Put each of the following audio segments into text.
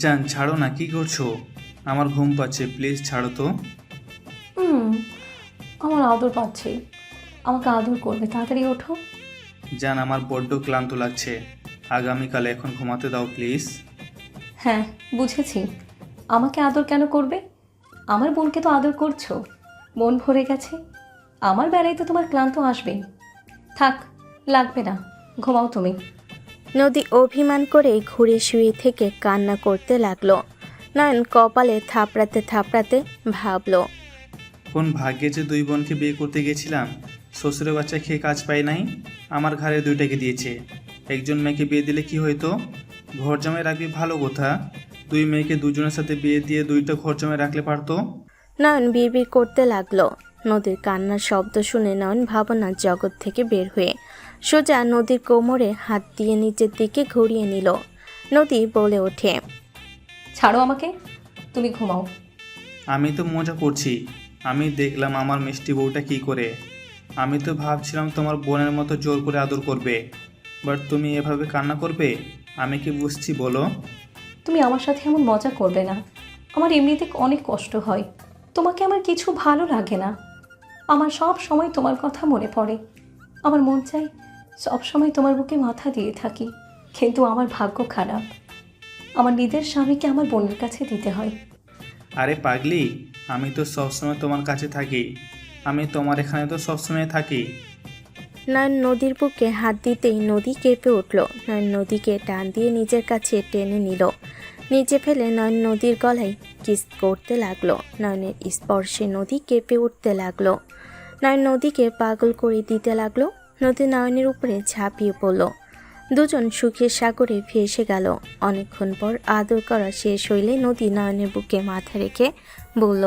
জান, ছাড়ো না, কি করছো? আমার ঘুম পাচ্ছে, প্লিজ ছাড়ো তো। হুম, আমার আদর পাচ্ছে। আমাকে আদর করবে, তাড়াতাড়ি ওঠো। জান, আমার বড্ড ক্লান্ত লাগছে, আগামীকাল, এখন ঘুমাতে দাও প্লিজ। হ্যাঁ, বুঝেছি। আমাকে আদর কেন করবে? আমার বোনকে তো আদর করছো। মন ভরে গেছে। আমার বেলায় তো তোমার ক্লান্ত আসবেই। থাক, লাগবে না, ঘুমাও তুমি। নদী অভিমান করে ঘুরে শুয়ে থেকে কান্না করতে লাগলো। নয়ন কপালে থাপড়াতে থাপড়াতে ভাবল, কোন ভাগ্যে যে দুই বোনকে বিয়ে করতে গেছিলাম। শ্বশুরের বাচ্চা খেয়ে কাজ পাই নাই, আমার ঘাড়ে দুইটাকে দিয়েছে। একজন মেয়েকে বিয়ে দিলে কি হইতো? ঘর জমায় রাখবি ভালো কথা, দুই মেয়েকে দুজনের সাথে বিয়ে দিয়ে দুইটা ঘর জমায় রাখলে পারতো। নয়ন বিড়বিড় করতে লাগলো। নদীর কান্নার শব্দ শুনে নয়ন ভাবনার জগৎ থেকে বের হয়ে সোজা নদীর কোমরে হাত দিয়ে নিচের দিকে ঘুরিয়ে নিল। নদী বলে ওঠে, ছাড়ো আমাকে, তুমি ঘুমাও। আমি তো মজা করছি, আমি দেখলাম আমার মিষ্টি বউটা কি করে। আমি তো ভাবছিলাম তোমার বোনের মতো জোর করে আদর করবে, বাট তুমি এভাবে কান্না করবে? আমি কি বুঝছি বলো? তুমি আমার সাথে এমন মজা করবে না। আমার এমনিতে অনেক কষ্ট হয়। তোমাকে আমার কিছু ভালো লাগে না। আমার সব সময় তোমার কথা মনে পড়ে। আমার মন চাই সব সময় তোমার বুকে মাথা দিয়ে থাকি, কিন্তু আমার ভাগ্য খারাপ। আমার নিজের স্বামীকে আমার বোনের কাছে দিতে হয়। আরে পাগলি, আমি তো সবসময় তোমার কাছে থাকি, আমি তোমার এখানে তো সবসময় থাকি। নয়ন নদীর বুকে হাত দিতেই নদী কেঁপে উঠল। নয়ন নদীকে টান দিয়ে নিজের কাছে টেনে নিল। নিচে ফেলে নয়ন নদীর গলায় কিস করতে লাগলো। নয়নের স্পর্শে নদী কেঁপে উঠতে লাগলো। নয়ন নদীকে পাগল করে দিতে লাগলো। নদী নয়নের উপরে ঝাঁপিয়ে পড়ল। দুজন সুখের সাগরে ভেসে গেল। অনেকক্ষণ পর আদর করা শেষ হইলে নদী নয়নের বুকে মাথা রেখে বলল,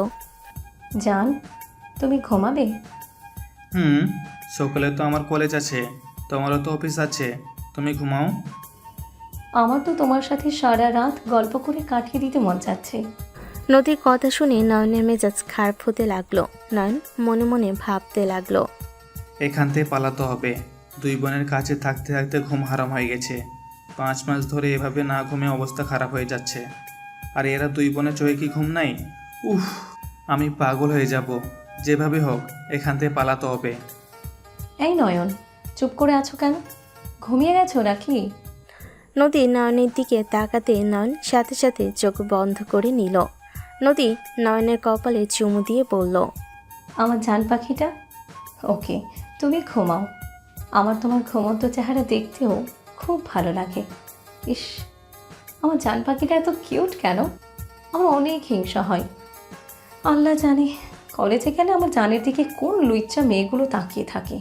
জান, তুমি ঘুমাবে? হুম, সকালে তো আমার কলেজ আছে, তোমারও তো অফিস আছে, তুমি ঘুমাও। আমার তো তোমার সাথে সারা রাত গল্প করে কাটিয়ে দিতে মন চাচ্ছে। নদীর কথা শুনে নয়নের মেজাজ খারাপ হতে লাগলো। নয়ন মনে মনে ভাবতে লাগলো, এখান থেকে পালাতে হবে। দুই বোনের কাছে থাকতে থাকতে ঘুম হারাম হয়ে গেছে। 5 মাস ধরে এভাবে না ঘুমে অবস্থা খারাপ হয়ে যাচ্ছে। আর এরা দুই বোনের চোখে কি ঘুম নাই? উফ, আমি পাগল হয়ে যাব। যেভাবে হোক এখান থেকে পালাতে হবে। এই নয়ন, চুপ করে আছো কেন? ঘুমিয়ে গেছো নাকি? নদী নয়নের দিকে তাকাতে নয়ন সাথে সাথে চোখ বন্ধ করে নিল। নদী নয়নের কপালে চুমু দিয়ে বলল, আমার জান পাখিটা। ওকে, তুমি ঘুমাও। আমার তোমার ঘুমন্ত চেহারা দেখতেও খুব ভালো লাগে। ইস, আমার জান পাখিটা এত কিউট কেন? আমার অনেক হিংসা হয়। আল্লাহ জানে, কলেজে গেলে আমার জানের দিকে কোন লুইচ্চা মেয়েগুলো তাকিয়ে থাকে।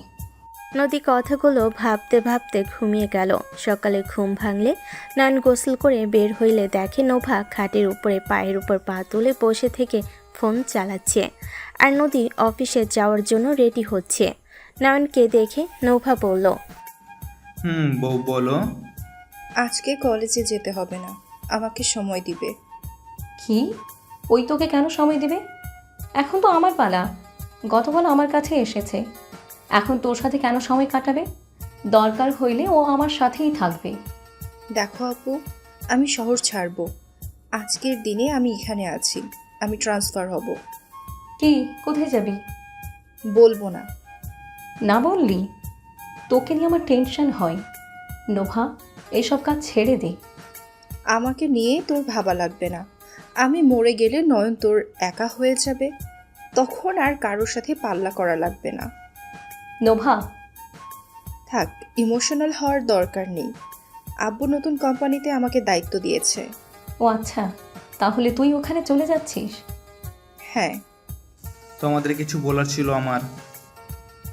নদী কথাগুলো ভাবতে ভাবতে ঘুমিয়ে গেল। সকালে ঘুম ভাঙলে নয়ন গোসল করে বের হইলে দেখে নোভা খাটের উপরে পায়ের উপর পা তুলে বসে থেকে ফোন চালাচ্ছে, আর নদী অফিসে যাওয়ার জন্য রেডি হচ্ছে। নয়নকে দেখে নোভা বলল, বউ বলো। আজকে কলেজে যেতে হবে না, আমাকে সময় দিবে। কি? ওই তোকে কেন সময় দিবে? এখন তো আমার পালা। গতকাল আমার কাছে এসেছে, এখন তোর সাথে কেন সময় কাটাবে? দরকার হইলে ও আমার সাথেই থাকবে। দেখো আপু, আমি শহর ছাড়বো। আজকের দিনে আমি এখানে আছি, আমি ট্রান্সফার হব। কি, কোথায় যাবি? বলবো না। না বললি? তোকে নিয়ে আমার টেনশন হয়। নোভা, এইসব কাজ ছেড়ে দে। আমাকে নিয়ে তোর ভাবা লাগবে না। আমি মরে গেলে নয়ন তোর একা হয়ে যাবে, তখন আর কারোর সাথে পাল্লা করা লাগবে না। নোভা, থাক, ইমোশনাল হওয়ার দরকার নেই। আব্বু নতুন কোম্পানিতে আমাকে দায়িত্ব দিয়েছে। ও আচ্ছা, তাহলে তুই ওখানে চলে যাচ্ছিস? হ্যাঁ। তোমাদের কিছু বলার ছিল আমার।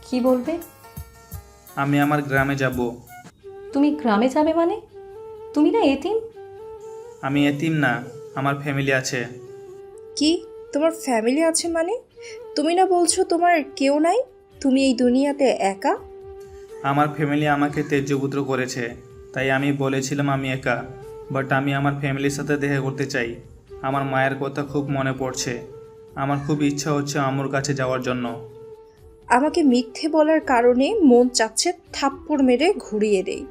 কি বলবে? আমি আমার গ্রামে যাব। তুমি গ্রামে যাবে মানে? তুমি না এতিম? আমি এতিম না, আমার ফ্যামিলি আছে। কি, তোমার ফ্যামিলি আছে মানে? তুমি না বলছো তোমার কেউ নাই, তুমি এই দুনিয়াতে একা? আমার ফ্যামিলি আমাকে ত্যায্যপুত্র করেছে, তাই আমি বলেছিলাম আমি একা। বাট আমি আমার ফ্যামিলির সাথে দেখা করতে চাই। আমার মায়ের কথা খুব মনে পড়ছে। আমার খুব ইচ্ছা হচ্ছে আম্মুর কাছে যাওয়ার জন্য। আমাকে মিথ্যে বলার কারণে মন চাচ্ছে থাপ্পড় মেরে ঘুরিয়ে দেই।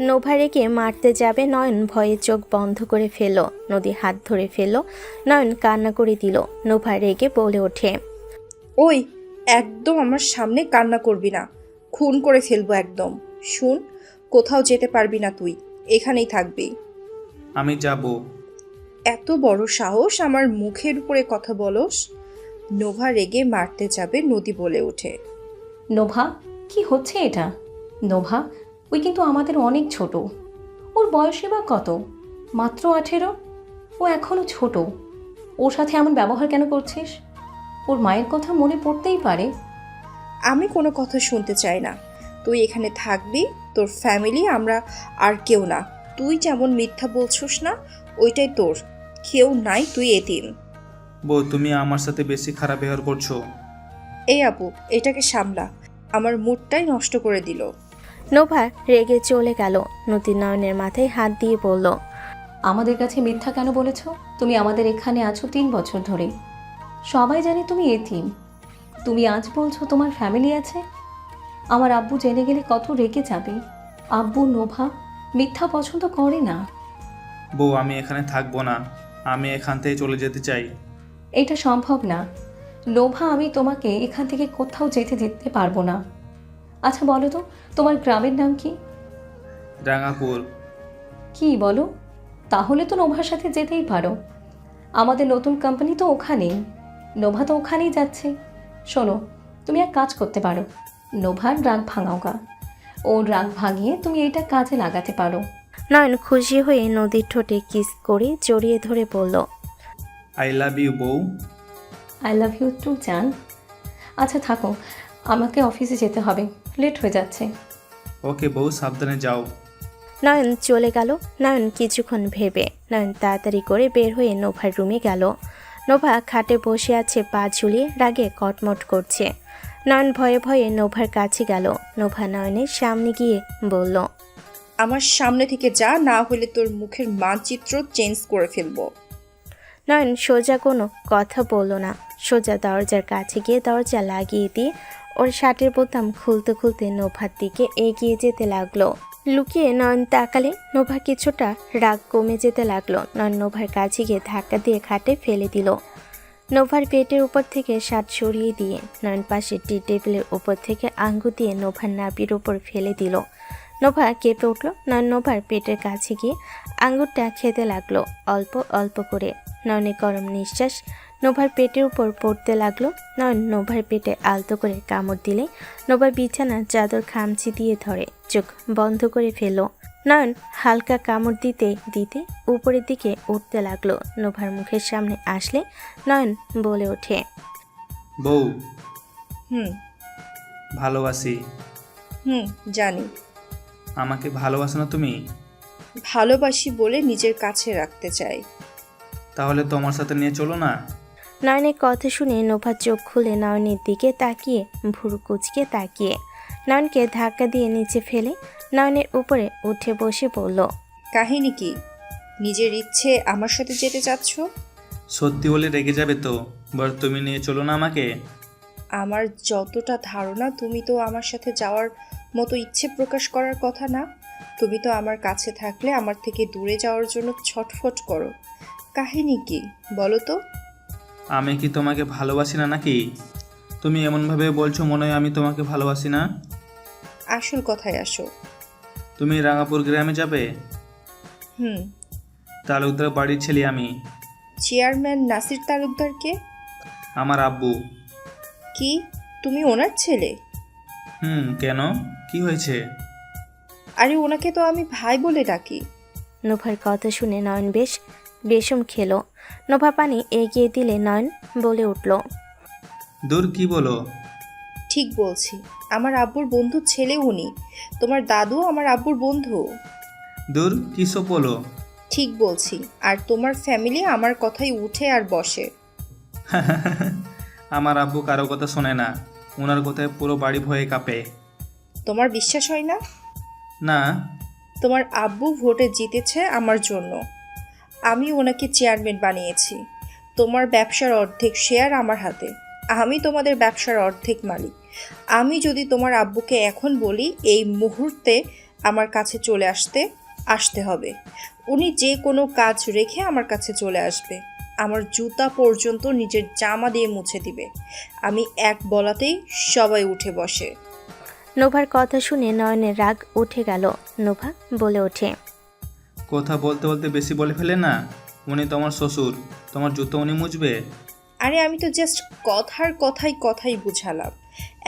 নোভা রেগে মারতে যাবে, নয়ন ভয়ে চোখ বন্ধ করে ফেলল। নদী হাত ধরে ফেলল, নয়ন কান্না করে দিল। নোভা রেগে বলে ওঠে, ওই, একদম আমার সামনে কান্না করবি না, খুন করে ফেলবো একদম। শুন, কোথাও যেতে পারবি না তুই, এখানেই থাকবি। আমি যাব। এত বড় সাহস আমার মুখের উপরে কথা বলস? নোভা রেগে মারতে যাবে, নদী বলে ওঠে। নোভা, কি হচ্ছে এটা? নোভা, ওই কিন্তু আমাদের অনেক ছোট। ওর বয়সই বা কত? মাত্র 18। ও এখনও ছোট। ওর সাথে এমন ব্যবহার কেন করছিস? ওর মায়ের কথা মনে পড়তেই পারে। আমি কোনো কথা শুনতে চাই না। তুই এখানে থাকবি, তোর ফ্যামিলি, আমরা আর কেউ না। তুই যেমন মিথ্যা বলছস না, ওইটাই তোর। কেউ নাই, তুই এতিম। বউ, তুমি আমার সাথে বেশি খারাপ ব্যবহার করছো। এই আপু, এটাকে সামলা, আমার মুডটাই নষ্ট করে দিল। নোভা রেগে চলে গেল। নদী নয়নের মাথায় হাত দিয়ে বলল, আমাদের কাছে মিথ্যা কেন বলেছ? তুমি আমাদের এখানে আছো 3 বছর ধরে। সবাই জানে তুমি এতিম। তুমি আজ বলছো তোমার ফ্যামিলি আছে। আমার আব্বু জেনে গেলে কত রেগে যাবে। আব্বু নোভা মিথ্যা পছন্দ করে না। বউ, আমি এখানে থাকবো না। আমি এখান থেকে চলে যেতে চাই। এটা সম্ভব না নোভা, আমি তোমাকে এখান থেকে কোথাও যেতে দিতে পারবো না। আচ্ছা বলো তো, তোমার গ্রামের নাম কি? রাঙাপুর। কি বলো? তাহলে তো নোভার সাথে যেতেই পারো। আমাদের নতুন কোম্পানি তো ওখানেই। নোভা তো ওখানেই যাচ্ছে। শোনো, তুমি এক কাজ করতে পারো, নোভার রাগ ভাঙাওগা। ওর রাগ ভাঙিয়ে তুমি এটা কাজে লাগাতে পারো। নয়ন খুশি হয়ে নদীর ঠোঁটে কিস করে জড়িয়ে ধরে বলল, আই লাভ ইউ বউ। আই লাভ ইউ টু জান। আচ্ছা থাকো, আমাকে অফিসে যেতে হবে, লেট হয়ে যাচ্ছে। ওকে বউ, সাবধানে যাও। নয়ন চলে গেল। নয়ন কিছুক্ষণ ভেবে নয়ন তাড়াতাড়ি করে বের হয়ে নোভার রুমে গেল। নোভা খাটে বসে আছে, পা ঝুলিয়ে রাগে কটমট করছে। নয়ন ভয়ে ভয়ে নোভার কাছে গেল। নোভা নয়নের সামনে গিয়ে বলল, আমার সামনে থেকে যা, না হলে তোর মুখের মানচিত্র চেঞ্জ করে ফেলবো। নয়ন সোজা কোনো কথা বলল না। সোজা দরজার কাছে গিয়ে দরজা লাগিয়ে দিয়ে ওর শার্টের বোতাম খুলতে খুলতে নোভার দিকে এগিয়ে যেতে লাগলো। লুকিয়ে নয়ন তাকালে নোভা কিছুটা রাগ কমে যেতে লাগলো। নয়ন নোভার কাছে গিয়ে ধাক্কা দিয়ে খাটে ফেলে দিল। নোভার পেটের উপর থেকে শার্ট সরিয়ে দিয়ে নয়ন পাশে টি টেবিলের উপর থেকে আঙ্গুর দিয়ে নোভার নাভির উপর ফেলে দিল। নোভা কেঁপে উঠল। নয়ন নোভার পেটের কাছে গিয়ে আঙ্গুরটা খেতে লাগলো, অল্প অল্প করে। নয়নের গরম নিঃশ্বাস নোভার পেটের উপর পড়তে লাগলো। নয়ন নোভার পেটে আলতো করে কামড় দিলে নোভার বিছানার চাদর খামচি দিয়ে ধরে চোখ বন্ধ করে ফেলল। নয়ন হালকা কামড় দিতে দিতে উপরের দিকে উঠতে লাগলো। নোভার মুখের সামনে আসলে নয়ন বলে ওঠে, বউ, হুম ভালোবাসি। জানি। আমাকে ভালোবাসো না তুমি? ভালোবাসি বলে নিজের কাছে রাখতে চাই। তাহলে তো আমার সাথে নিয়ে চলো না। নয়নের কথা শুনে নোভা চোখ খুলে নয়নের দিকে তাকিয়ে ভুরু কুচকে তাকিয়ে নয়নকে ধাক্কা দিয়ে নিচে ফেলে নয়নের উপরে উঠে বসে বলল, কাহিনী কি? নিজের ইচ্ছে আমার সাথে যেতে চাচ্ছ? সত্যি বলে রেগে যাবে তো। বল, তুমি নিয়ে চলো না আমাকে। আমার যতটা ধারণা, তুমি তো আমার সাথে যাওয়ার মতো ইচ্ছে প্রকাশ করার কথা না। তুমি তো আমার কাছে থাকলে আমার থেকে দূরে যাওয়ার জন্য ছটফট করো। কাহিনী কি বলো তো? আমি কি তোমাকে ভালোবাসি না নাকি? তুমি এমনভাবে বলছো মনে হয় আমি তোমাকে ভালোবাসি না। আসল কথায় আসো। তুমি রাঙাপুর গ্রামে যাবে? হুম। তালুকদার বাড়ির ছেলে আমি। চেয়ারম্যান নাসির তালুকদারকে? আমার আব্বু। কি, তুমি ওনার ছেলে? কেন, কি হয়েছে? আরে ওনাকে তো আমি ভাই বলে ডাকি। নোভার কথা শুনে নয়ন বেশ বেশম খেলো। নোভা পানি এগিয়ে দিলে নয়ন বলে উঠল, দূর, কি বলো? ঠিক বলছি, আমার আব্বুর বন্ধুর ছেলে উনি। তোমার দাদু আমার আব্বুর বন্ধু। দূর, কি সব বলো? ঠিক বলছি, আর তোমার ফ্যামিলি আমার কথাই উঠে আর বসে। আমার আব্বু কারো কথা শোনে না। ওনার কথায় পুরো বাড়ি ভয়ে কাঁপে। তোমার বিশ্বাস হয় না? না। তোমার আব্বু ভোটে জিতেছে আমার জন্য। আমি ওনাকে চেয়ারম্যান বানিয়েছি। তোমার ব্যবসার অর্ধেক শেয়ার আমার হাতে। আমি তোমাদের ব্যবসার অর্ধেক মালিক। আমি যদি তোমার আব্বুকে এখন বলি এই মুহূর্তে আমার কাছে চলে আসতে হবে, উনি যে কোনো কাজ রেখে আমার কাছে চলে আসবে, আমার জুতা পর্যন্ত নিজের জামা দিয়ে মুছে দিবে। আমি এক বলাতেই সবাই উঠে বসে। নোভার কথা শুনে নয়নের রাগ উঠে গেল। নোভা বলে ওঠে, কথা বলতে বলতে বেশি বলে ফেলে না। উনি তোমার শ্বশুর, তোমার জুতো উনি মুছবে? আরে আমি তো জাস্ট কথাই বুঝালাম,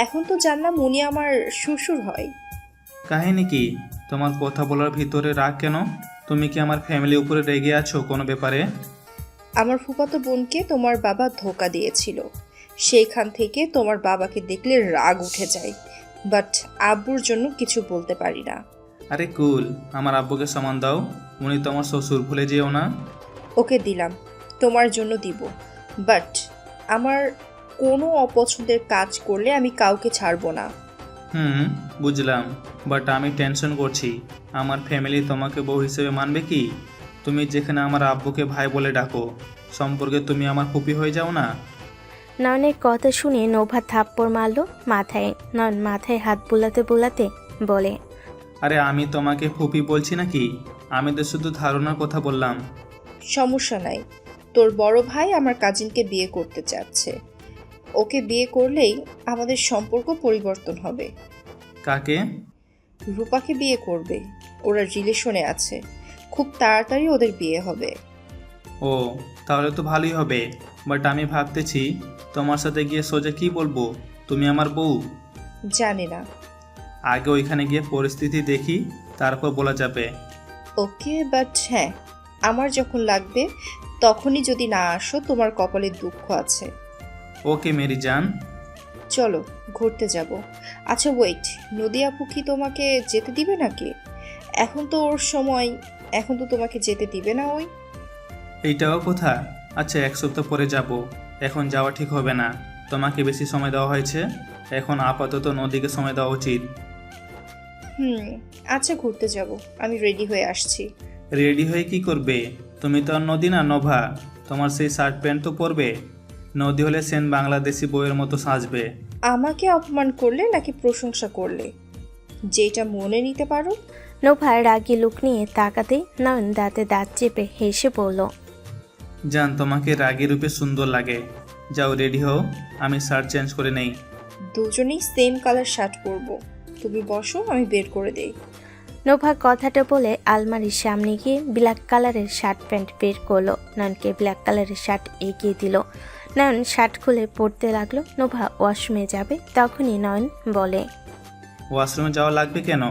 এখন তো জানলাম উনি আমার শ্বশুর হয়। কাহিনী কি? তোমার কথা বলার ভিতরে রাগ কেন? তুমি কি আমার ফ্যামিলির উপরে রেগে আছো কোনো ব্যাপারে? আমার ফুফাতো বোনকে তোমার বাবা ধোকা দিয়েছিল, সেইখান থেকে তোমার বাবাকে দেখলে রাগ উঠে যায়, বাট আব্বুর জন্য কিছু বলতে পারি না। আরে কুল, আমার আব্বুকে সমান দাও, উনি তোমার শ্বশুর, ভুলে যেও না। ওকে দিলাম, তোমার জন্য দিব, বাট আমার কোনো অপছন্দের কাজ করলে আমি কাউকে ছাড়বো না। বুঝলাম, বাট আমি টেনশন করছি। আমার ফ্যামিলি তোমাকে বউ হিসেবে মানবে কি? তুমি যেখানে আমার আব্বুকে ভাই বলে ডাকো, সম্পর্কে তুমি আমার ফুপি হয়ে যাও না? নয়নের কথা শুনে নোভা থাপ্পড় মারল মাথায়। নয়ন মাথায় হাত বুলাতে বুলাতে বলে, আরে আমি তোমাকে ফুপি বলছি নাকি? আমি তো শুধু ধারণার কথা বললাম। সমস্যা নাই, তোর বড় ভাই আমার কাজিনকে বিয়ে করতে চাচ্ছে, ওকে বিয়ে করলেই আমাদের সম্পর্ক পরিবর্তন হবে। কাকে? রূপাকে বিয়ে করবে, ওরা রিলেশনে আছে, খুব তাড়াতাড়ি ওদের বিয়ে হবে। ও, তাহলে তো ভালোই হবে, বাট আমি ভাবতেছি তোমার সাথে গিয়ে সোজা কি বলবো, তুমি আমার বউ? জানি না। আগে ওইখানে গিয়ে পরিস্থিতি দেখি, তারপর বলা যাবে। ওকে, বাট হ্যাঁ, আমার যখন লাগবে তখনই যদি না আসো তোমার কপালে দুঃখ আছে। ওকে মেরি জান। চলো ঘুরতে যাব। আচ্ছা ওয়েট, নদী আপু কি তোমাকে যেতে দিবে নাকি? এখন তো ওর সময়, এখন তো তোমাকে যেতে দিবে না ওই। এইটাও কথা? আচ্ছা, 1 সপ্তাহ পরে যাব, এখন যাওয়া ঠিক হবে না। তোমাকে বেশি সময় দেওয়া হয়েছে, এখন আপাতত নদীকে সময় দেওয়া উচিত। আচ্ছা ঘুরতে যাব, আমি রেডি হয়ে আসছি। রেডি হয়ে কি করবে? তুমি তো আর নদী না, নোভা। তোমার সেই শার্ট প্যান্ট তো পরবে। নদী হলে সেন বাংলাদেশি বইয়ের মতো সাজবে। আমাকে অপমান করলে নাকি প্রশংসা করলে, যেটা মনে নিতে পারো। নোভা রাগী লুক নিয়ে তাকাতেই নয়ন দাঁতে দাঁত চেপে হেসে বলল, জান, তোমাকে রাগী রূপে সুন্দর লাগে। যাও রেডি হও, আমি শার্ট চেঞ্জ করে নেই। দুজনেই সেম কালার শার্ট পরবো, তুমি বসো, আমি বের করে দেই। নোভা কথাটা বলে আলমারির সামনে গিয়ে ব্ল্যাক কালারের শার্ট প্যান্ট বের করলো। নয়নকে ব্ল্যাক কালারের শার্ট এগিয়ে দিল। নয়ন শার্ট খুলে পরতে লাগলো। নোভা ওয়াশরুমে যাবে, তখনই নয়ন বলে, ওয়াশরুমে যাওয়া লাগবে কেন?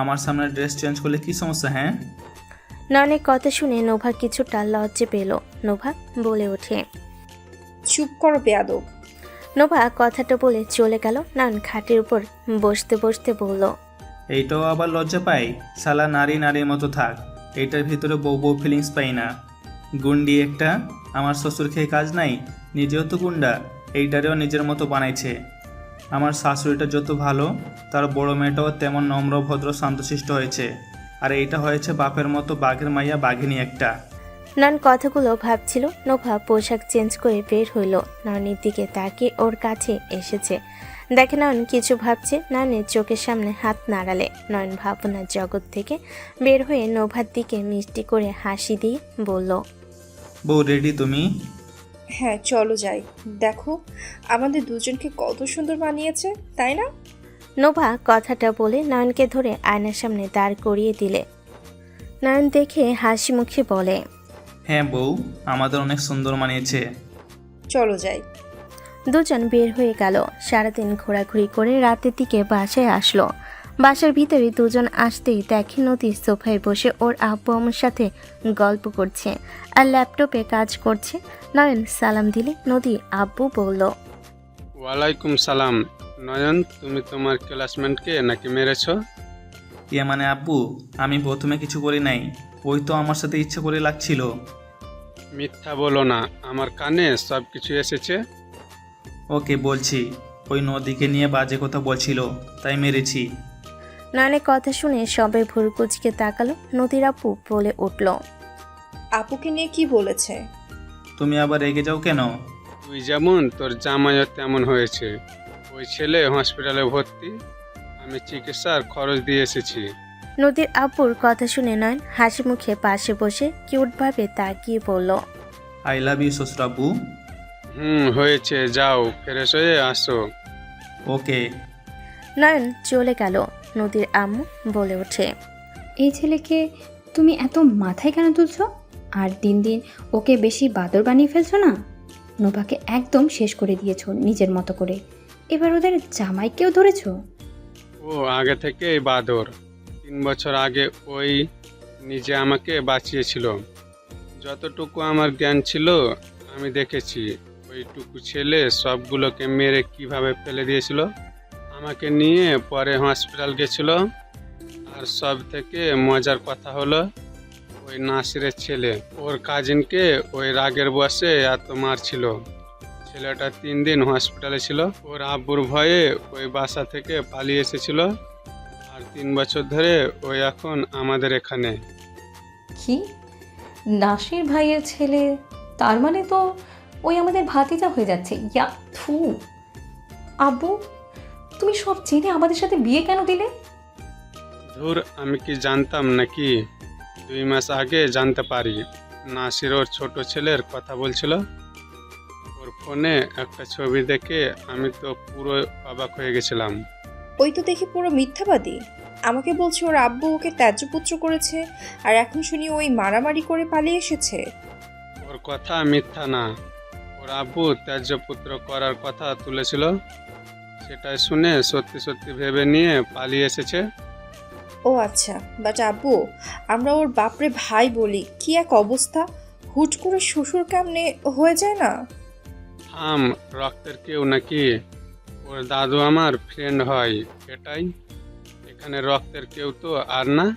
আমার সামনে ড্রেস চেঞ্জ করলে কি সমস্যা? হ্যাঁ, নয়নের কথা শুনে নোভা কিছুটা লজ্জে পেল। নোভা বলে ওঠে, চুপ করো বেয়াদব। নোভা কথাটা বলে চলে গেল। নয়ন খাটের উপর বসতে বসতে বলল, এইটাও আবার লজ্জা পাই? শালা নারী নারীর মতো থাক, এইটার ভিতরে বউ বউ ফিলিংস পাই না। গুন্ডি একটা, আমার শ্বশুর খেয়ে কাজ নাই, নিজেও তো গুন্ডা, এইটারেও নিজের মতো বানাইছে। আমার শাশুড়িটা যত ভালো, তার বড় মেয়েটাও তেমন নম্র ভদ্র শান্তশিষ্ট হয়েছে, আর এইটা হয়েছে বাপের মতো বাঘের মাইয়া বাঘিনী একটা। নয়ন কথাগুলো ভাবছিল। নোভা পোশাক চেঞ্জ করে বের হইল। নয়নের দিকে তাকিয়ে ওর কাছে এসেছে, দেখে নয়ন কিছু ভাবছে। নয়নের চোখের সামনে হাত নাড়ালে নয়ন ভাবনার জগৎ থেকে বের হয়ে নোভার দিকে মিষ্টি করে হাসি দিয়ে বলল, বউ রেডি তুমি? হ্যাঁ চলো যাই, দেখো আমাদের দুজনকে কত সুন্দর মানিয়েছে, তাই না? নোভা কথাটা বলে নয়নকে ধরে আয়নার সামনে দাঁড় করিয়ে দিলে। নয়ন দেখে হাসি মুখে বলে, হ্যাঁ বউ, আমাদের অনেক সুন্দর মানিয়েছে। চলো যাই। দুজন বের হয়ে গেল। সারাদিন ঘোরাঘুরি করে রাতের দিকে বাসায় আসলো। বাসার ভিতরে দুজন আসতেই দেখে নদী সোফায় বসে ওর আব্বু আম্মুর সাথে গল্প করছে আর ল্যাপটপে কাজ করছে। নয়ন সালাম দিলে নদী আব্বু বলল, ওয়ালাইকুম সালাম। নয়ন, তুমি তোমার ক্লাসমেটকে নাকি মেরেছ? ইয়ে মানে আব্বু, আমি প্রথমে কিছু করি নাই, ওই তো আমার সাথে ইচ্ছে করে লাগছিল। মিথ্যা বলো না, আমার কানে সব কিছু এসেছে। ওকে বলছি, ওই নদীকে নিয়ে বাজে কথা বলছিল, তাই মেরেছি। নয়নের কথা শুনে সবাই ভুরুকুচকে তাকালো। নদীর আব্বু বলে উঠল, আপুকে নিয়ে কি বলেছে? তুমি আবার রেগে যাও কেন? তুই যেমন তোর জামাইও তেমন হয়েছে। ওই ছেলে হসপিটালে ভর্তি, আমি চিকিৎসার খরচ দিয়ে এসেছি। নদীর আব্বুর কথা শুনে নয়ন হাসি মুখে পাশে বসে কিউটভাবে তাকিয়ে বলল, আই লাভ ইউ শ্বশুরাব্বু। হয়েছে, যাও ফ্রেশ হয়ে আসো। ওকে। নয়ন চলে গেল। নদীর আম্মু বলে ওঠে, এই ছেলেকে তুমি এত মাথায় কেন তুলছো? আর দিন দিন ওকে বেশি বাদর বানিয়ে ফেলছো না? নোভাকে একদম শেষ করে দিয়েছো নিজের মতো করে। এবার ওদের জামাইকেও ধরেছো। ও আগে থেকেই বাদর। 3 বছর আগে ওই নিজে আমাকে বাঁচিয়েছিল। যতটুকু আমার জ্ঞান ছিল আমি দেখেছি, ওইটুকু ছেলে সবগুলোকে মেরে কিভাবে ফেলে দিয়েছিল। আমাকে নিয়ে পরে হসপিটাল গেছিল। আর সব থেকে মজার কথা হলো, ওই নাসিরের ছেলে ওর কাজিনকে ওই রাগের বসে এত মারছিল। ছেলেটা 3 দিন হসপিটালে ছিল। ওর আব্বুর ভয়ে ওই বাসা থেকে পালিয়ে এসেছিল। আর 3 বছর ধরে ওই এখন আমাদের এখানে। কি, নাসির ভাইয়ের ছেলে? তার মানে তো ওই আমাদের ভাতিজা হয়ে যাচ্ছে। ইয়া থু। আব্বু, তুমি সব জেনে আমাদের সাথে বিয়ে কেন দিলে? ধুর, আমি কি জানতাম নাকি? 2 মাস আগে জানতে পারি। নাসির ওর ছোট ছেলের কথা বলছিল। ওর ফোনে একটা ছবি দেখে আমি তো পুরো অবাক হয়ে গেছিলাম। ওই তো দেখি পুরো মিথ্যাবাদী। আমাকে বলছে ওর আব্বু ওকে ত্যায্যপুত্র করেছে, আর এখন শুনি ওই মারামারি করে পালিয়ে এসেছে। ওর কথা মিথ্যা না। ওর আব্বু ত্যায্যপুত্র করার কথা তুলেছিল। সেটাই শুনে সত্যি সত্যি ভেবে নিয়ে পালিয়ে এসেছে। ও আচ্ছা, বাট আব্বু, আমরা ওর বাপরে ভাই বলি। কি এক অবস্থা! হুট করে শ্বশুর কেমনে হয়ে যায় না? থাম, রক্তের কেউ নাকি? ওর দাদু আমার ফ্রেন্ড হয়, এটাই। এখানে রক্তের কেউ তো আর না।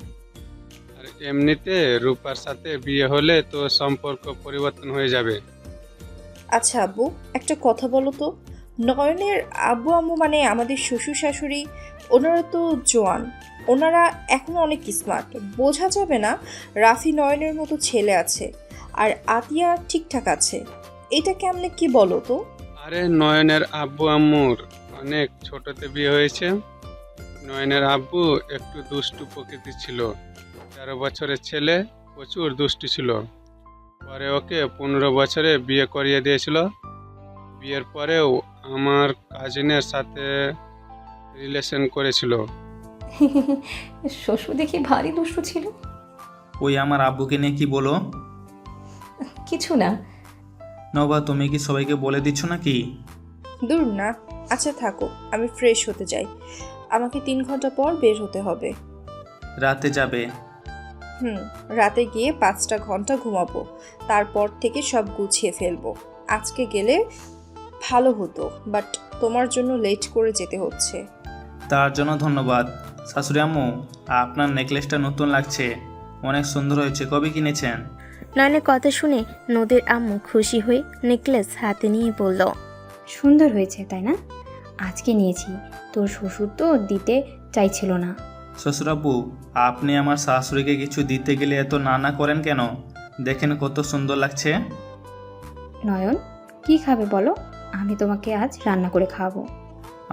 আর এমনিতে রূপার সাথে বিয়ে হলে তো সম্পর্ক পরিবর্তন হয়ে যাবে। আচ্ছা আব্বু, একটা কথা বলো তো, নয়নের আব্বু আম্মু মানে আমাদের শ্বশুর শাশুড়ি, ওনারা তো জোয়ান, ওনারা এখনো অনেক স্মার্ট। বোঝা যাবে না রাফি নয়নের মতো ছেলে আছে, আর আতিয়া ঠিকঠাক আছে। এটা কেমনে কি বলো তো? আরে নয়নের আব্বু আম্মুর অনেক ছোটতে বিয়ে হয়েছে। নয়নের আব্বু একটু দুষ্টু প্রকৃতির ছিল। 13 বছরের ছেলে, প্রচুর দুষ্টু ছিল। পরে ওকে 15 বছরে বিয়ে করিয়ে দিয়েছিল। বিয়ের পরেও আমার কাজিনের সাথে রিলেশন করেছিল। শ্বশুর দেখি ভারী দুষ্টু ছিল। ওই আমার আব্বুকে নিয়ে কি বলো? কিছু না। নবা, তুমি কি সবাইকে বলে দিচ্ছ নাকি? দূর না। আচ্ছা থাকো, আমি ফ্রেশ হতে যাই। আমাকে 3 ঘন্টা পর বের হতে হবে। রাতে যাবে? রাতে গিয়ে 5টা ঘন্টা ঘুমাবো। তারপর থেকে সব গুছিয়ে ফেলবো। আজকে গেলে ভালো হতো, বাট তোমার জন্য লেট করে যেতে হচ্ছে। তার জন্য ধন্যবাদ। শাশুড়ি আম্মু, আপনার নেকলেসটা নতুন লাগছে, অনেক সুন্দর হয়েছে। কবে কিনেছেন? নয়নের কথা শুনে নদীর আম্মু খুশি হয়ে নেকলেস হাতে নিয়ে বলল, সুন্দর হয়েছে তাই না? আজকে নিয়েছি। তোর শ্বশুর তো দিতে চাইছিল না। শ্বশুরাব্বু, আপনি আমার শাশুড়িকে কিছু দিতে গেলে এত না না করেন কেন? দেখেন কত সুন্দর লাগছে। নয়ন, কি খাবে বলো? আমি তোমাকে আজ রান্না করে খাওয়াবো।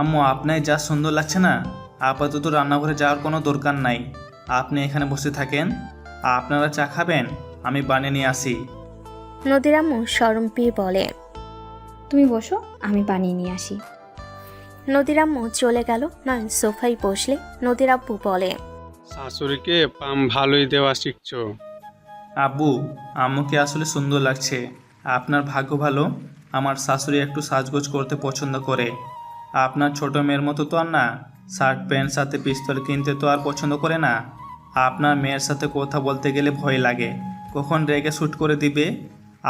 আম্মু, আপনার যা সুন্দর লাগছে না, আপাতত রান্নাঘরে যাওয়ার কোনো দরকার নাই। আপনি এখানে বসে থাকেন। আপনারা চা খাবেন? আমি বানিয়ে নিয়ে আসি। নদীর আম্মু শরম পেয়ে বলে। তুমি বসো, আমি বানিয়ে নিয়ে আসি। নদীর আম্মু চলে গেল। নয়ন সোফায় বসলে নদীর আব্বু বলে, শাশুড়িকে পাম ভালোই দেওয়া শিখছো। আব্বু, আম্মুকে আসলে সুন্দর লাগছে। আপনার ভাগ্য ভালো, আমার শাশুড়ি একটু সাজগোজ করতে পছন্দ করে। আপনার ছোট মেয়ের মতো তো আর না, শার্ট প্যান্ট সাথে পিস্তল কিনতে তো আর পছন্দ করে না। আপনার মেয়ের সাথে কথা বলতে গেলে ভয় লাগে, কখন রেগে শ্যুট করে দিবে।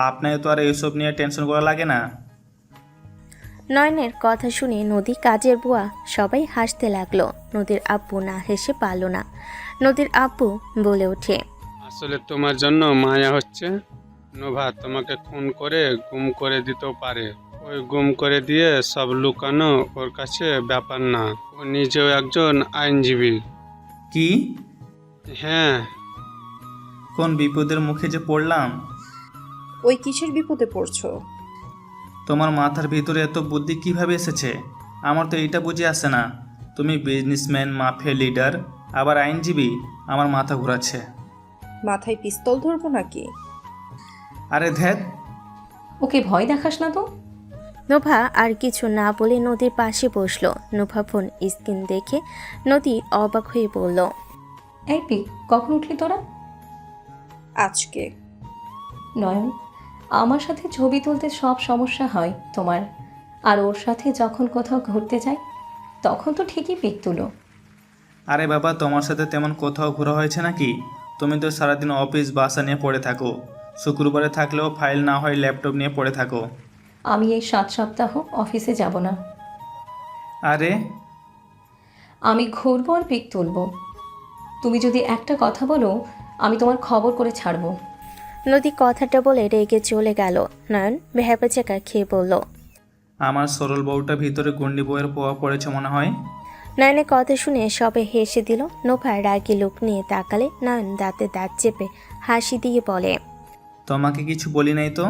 আপনাকে তো আর এইসব নিয়ে টেনশন করা লাগে না। নয়নের কথা শুনে নদী, কাজের বুয়া সবাই হাসতে লাগলো। নদীর আব্বু না হেসে পারল না। নদীর আব্বু বলে ওঠে, আসলে তোমার জন্য মায়া হচ্ছে। নোভা তোমাকে খুন করে গুম করে দিতেও পারে। ওই গুম করে দিয়ে সব লুকানো ওর কাছে ব্যাপার না। ও নিজেও একজন আইনজীবী। কি? হ্যাঁ, কোন বিপদের মুখে যে পড়লাম। ওই কিসের বিপদে পড়ছো? তোমার মাথার ভিতরে এত বুদ্ধি কিভাবে এসেছে? আমার তো এইটা বুঝে আসছে না, তুমি বিজনেসম্যান, মাফিয়া লিডার, আবার আইনজীবী। আমার মাথা ঘোরাচ্ছে। মাথায় পিস্তল ধরবো নাকি? আরে ধ্যাত, ওকে ভয় দেখাস না তো। নোভা আর কিছু না বলে নদীর পাশে বসলো। নোভা ফোন স্ক্রিন দেখে নদী অবাক হয়ে বলল, এই পিক, কখন উঠলি তোরা? আজকে। নয়ন, আমার সাথে ছবি তুলতে সব সমস্যা হয় তোমার, আর ওর সাথে যখন কোথাও ঘুরতে যাই তখন তো ঠিকই পিক তুলো। আরে বাবা, তোমার সাথে তেমন কোথাও ঘোরা হয়েছে নাকি? তুমি তো সারাদিন অফিস বাসা নিয়ে পড়ে থাকো। শুক্রবারে থাকলেও ফাইল না হয় ল্যাপটপ নিয়ে পড়ে থাকো। আমি এই 7 সপ্তাহ অফিসে যাব না। আরে আমি ঘুরবো আর পিক তুলবো। তুমি যদি একটা কথা বলো আমি তোমার খবর করে ছাড়বো। নদী কথাটা বলে রেগে চলে গেল। নয়ন ভ্যাপাচাকা খেয়ে বলল, আমার সরল বউটা ভিতরে গুন্ডি বউয়ের পোয়া পড়েছে মনে হয়। নয়নের কথা শুনে সবে হেসে দিল। নোভা রাগি লোক নিয়ে তাকালে নয়ন দাঁতে দাঁত চেপে হাসি দিয়ে বলে, তোমাকে কিছু বলি নাই তো?